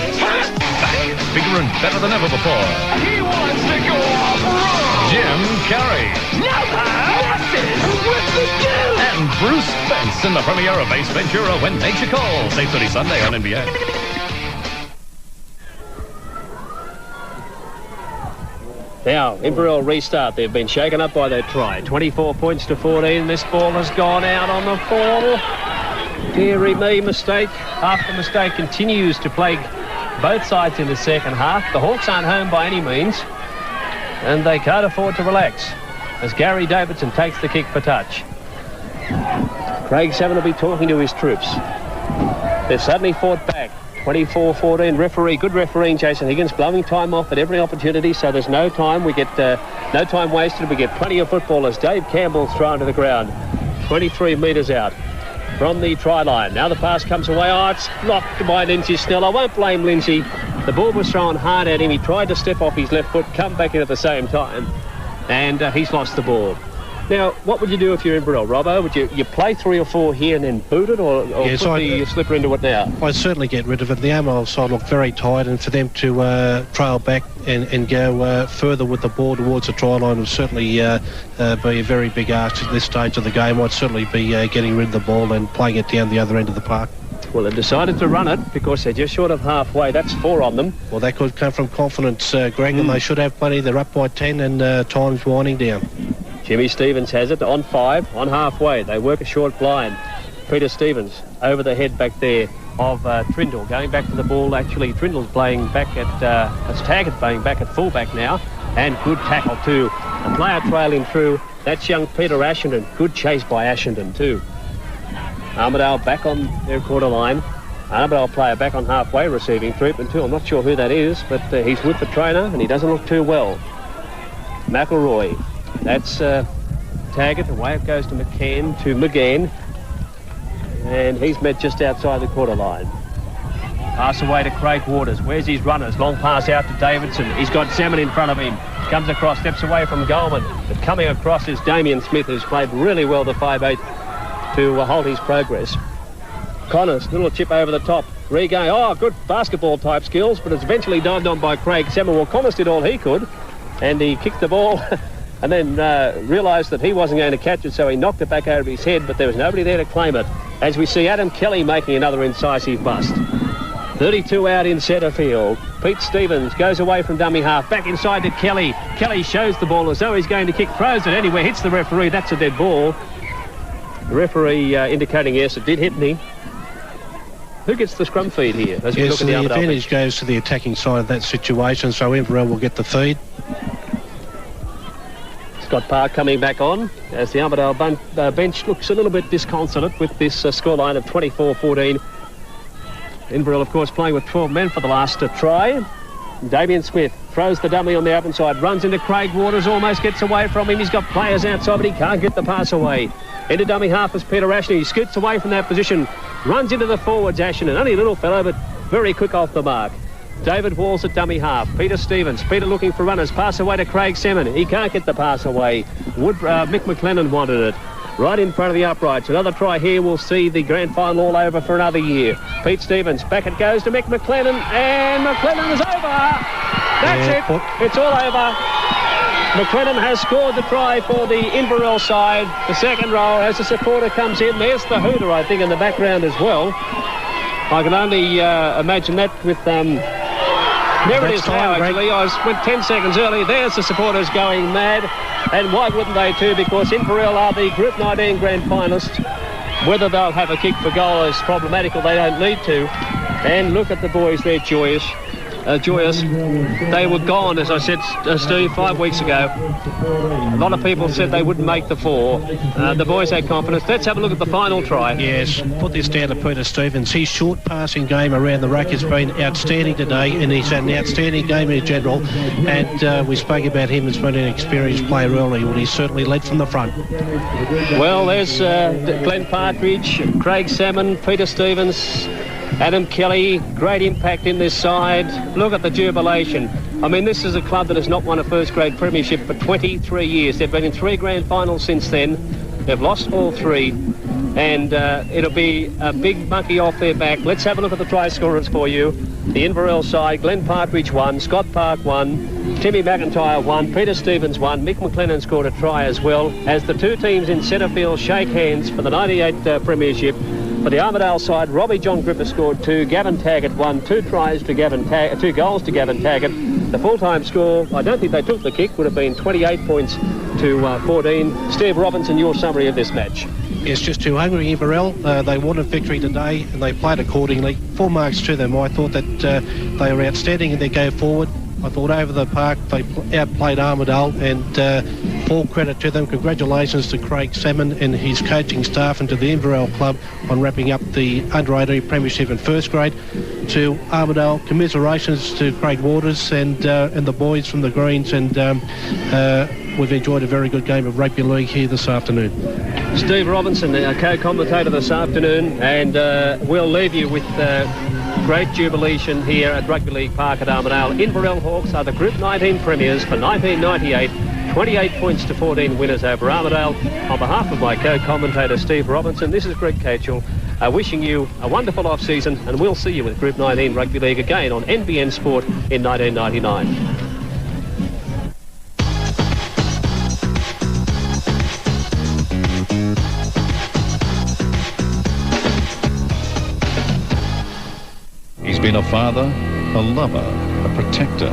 Back, bigger and better than ever before. He wants to go off-road! Jim Carrey. With the dude! And Bruce Spence in the premiere of Ace Ventura, When Nature Calls, 8:30 Sunday on NBN. Now, Inverell restart. They've been shaken up by their try. 24 points to 14. This ball has gone out on the fall. Deary me, mistake after mistake continues to plague both sides in the second half. The Hawks aren't home by any means, and they can't afford to relax as Gary Davidson takes the kick for touch. Craig Seven will be talking to his troops. They've suddenly fought back. 24-14. Referee, good refereeing, Jason Higgins, blowing time off at every opportunity, so there's no time. We get no time wasted. We get plenty of footballers. Dave Campbell's thrown to the ground, 23 metres out from the try line. Now the pass comes away. Oh, it's blocked by Lindsay Snell. I won't blame Lindsay. The ball was thrown hard at him. He tried to step off his left foot, come back in at the same time, and he's lost the ball. Now, what would you do if you're Inverell, Robbo? Would you play 3 or 4 here and then boot it, or Yes, put the slipper into it now? I'd certainly get rid of it. The Armadale side look very tired, and for them to trail back and go further with the ball towards the try line would certainly be a very big ask at this stage of the game. I'd certainly be getting rid of the ball and playing it down the other end of the park. Well, they've decided to run it because they're just short of halfway. That's 4 on them. Well, that could come from confidence, Greg, and they should have plenty. They're up by 10 and time's winding down. Jimmy Stevens has it on 5, on halfway. They work a short blind. Peter Stevens over the head back there of Trindle. Going back to the ball, actually, Trindle's playing back at, it's Taggart playing back at fullback now. And good tackle too. A player trailing through. That's young Peter Ashenden. Good chase by Ashenden too. Armadale back on their quarter line. Armadale player back on halfway receiving treatment too. I'm not sure who that is, but he's with the trainer and he doesn't look too well. McElroy. That's Taggart. Away it goes to McCann, to McGann. And he's met just outside the quarter line. Pass away to Craig Waters. Where's his runners? Long pass out to Davidson. He's got Salmon in front of him. Comes across, steps away from Goldman. But coming across is Damien Smith, who's played really well the 5'8", to halt his progress. Connors, little chip over the top. Regain, good basketball type skills, but it's eventually dived on by Craig Salmon. Well, Connors did all he could, and he kicked the ball and then realised that he wasn't going to catch it, so he knocked it back over his head, but there was nobody there to claim it. As we see Adam Kelly making another incisive bust. 32 out in centre field. Pete Stevens goes away from dummy half, back inside to Kelly. Kelly shows the ball as though he's going to kick, throws it anywhere, hits the referee. That's a dead ball. The referee indicating yes, it did hit me. Who gets the scrum feed here? As we look at the advantage goes to the attacking side of that situation, so Inverell will get the feed. Scott Park coming back on as the Armadale bench looks a little bit disconsolate with this scoreline of 24-14. Inverell, of course, playing with 12 men for the last try. Damien Smith throws the dummy on the open side, runs into Craig Waters, almost gets away from him. He's got players outside, but he can't get the pass away. Into dummy half is Peter Ashton. He scoots away from that position, runs into the forwards, Ashton, and only a little fellow, but very quick off the mark. David Walls at dummy half. Peter Stevens. Peter looking for runners. Pass away to Craig Salmon. He can't get the pass away. Mick McLennan wanted it. Right in front of the uprights. Another try here. We'll see the grand final all over for another year. Pete Stevens. Back it goes to Mick McLennan. And McLennan is over. That's it. It's all over. McLennan has scored the try for the Inverell side. The second row as the supporter comes in. There's the hooter, I think, in the background as well. I can only imagine that with... there it is now, actually. I went 10 seconds early. There's the supporters going mad. And why wouldn't they too? Because Inverell are the Group 19 grand finalists. Whether they'll have a kick for goal is problematical. They don't need to. And look at the boys. They're joyous. They were gone, as I said, Steve, 5 weeks ago. A lot of people said they wouldn't make the 4. The boys had confidence. Let's have a look at the final try. Yes, put this down to Peter Stevens. His short passing game around the ruck has been outstanding today, and he's had an outstanding game in general. And we spoke about him as being an experienced player early, but he's certainly led from the front. Well, there's Glenn Partridge, Craig Salmon, Peter Stevens, Adam Kelly. Great impact in this side. Look at the jubilation. I mean, this is a club that has not won a first-grade premiership for 23 years. They've been in 3 grand finals since then. They've lost all 3. And it'll be a big monkey off their back. Let's have a look at the try scorers for you. The Inverell side, Glenn Partridge 1, Scott Park 1, Timmy McIntyre 1, Peter Stevens 1, Mick McLennan scored a try as well, as the 2 teams in centre field shake hands for the 98 premiership. For the Armadale side, Robbie John Griffith scored 2, Gavin Taggart 1, 2 goals to Gavin Taggart. The full-time score, I don't think they took the kick, would have been 28 points to 14. Steve Robinson, your summary of this match. It's just too hungry, Inverell. They wanted victory today, and they played accordingly. 4 marks to them. I thought that they were outstanding in their go forward. I thought over the park they outplayed Armadale, and full credit to them. Congratulations to Craig Salmon and his coaching staff, and to the Inverell club on wrapping up the under-18 premiership in first grade. To Armadale, commiserations to Craig Waters and the boys from the Greens, and we've enjoyed a very good game of rugby league here this afternoon. Steve Robinson, our co-commentator this afternoon, and we'll leave you with great jubilation here at Rugby League Park at Armadale. Inverell Hawks are the Group 19 premiers for 1998. 28 points to 14 winners over Armidale. On behalf of my co-commentator Steve Robinson, this is Greg Cachel, wishing you a wonderful off-season, and we'll see you with Group 19 Rugby League again on NBN Sport in 1999. He's been a father, a lover, a protector.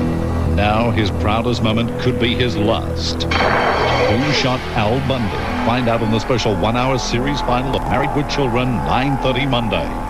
Now his proudest moment could be his last. Who shot Al Bundy? Find out in the special 1-hour series final of Married with Children, 9:30 Monday.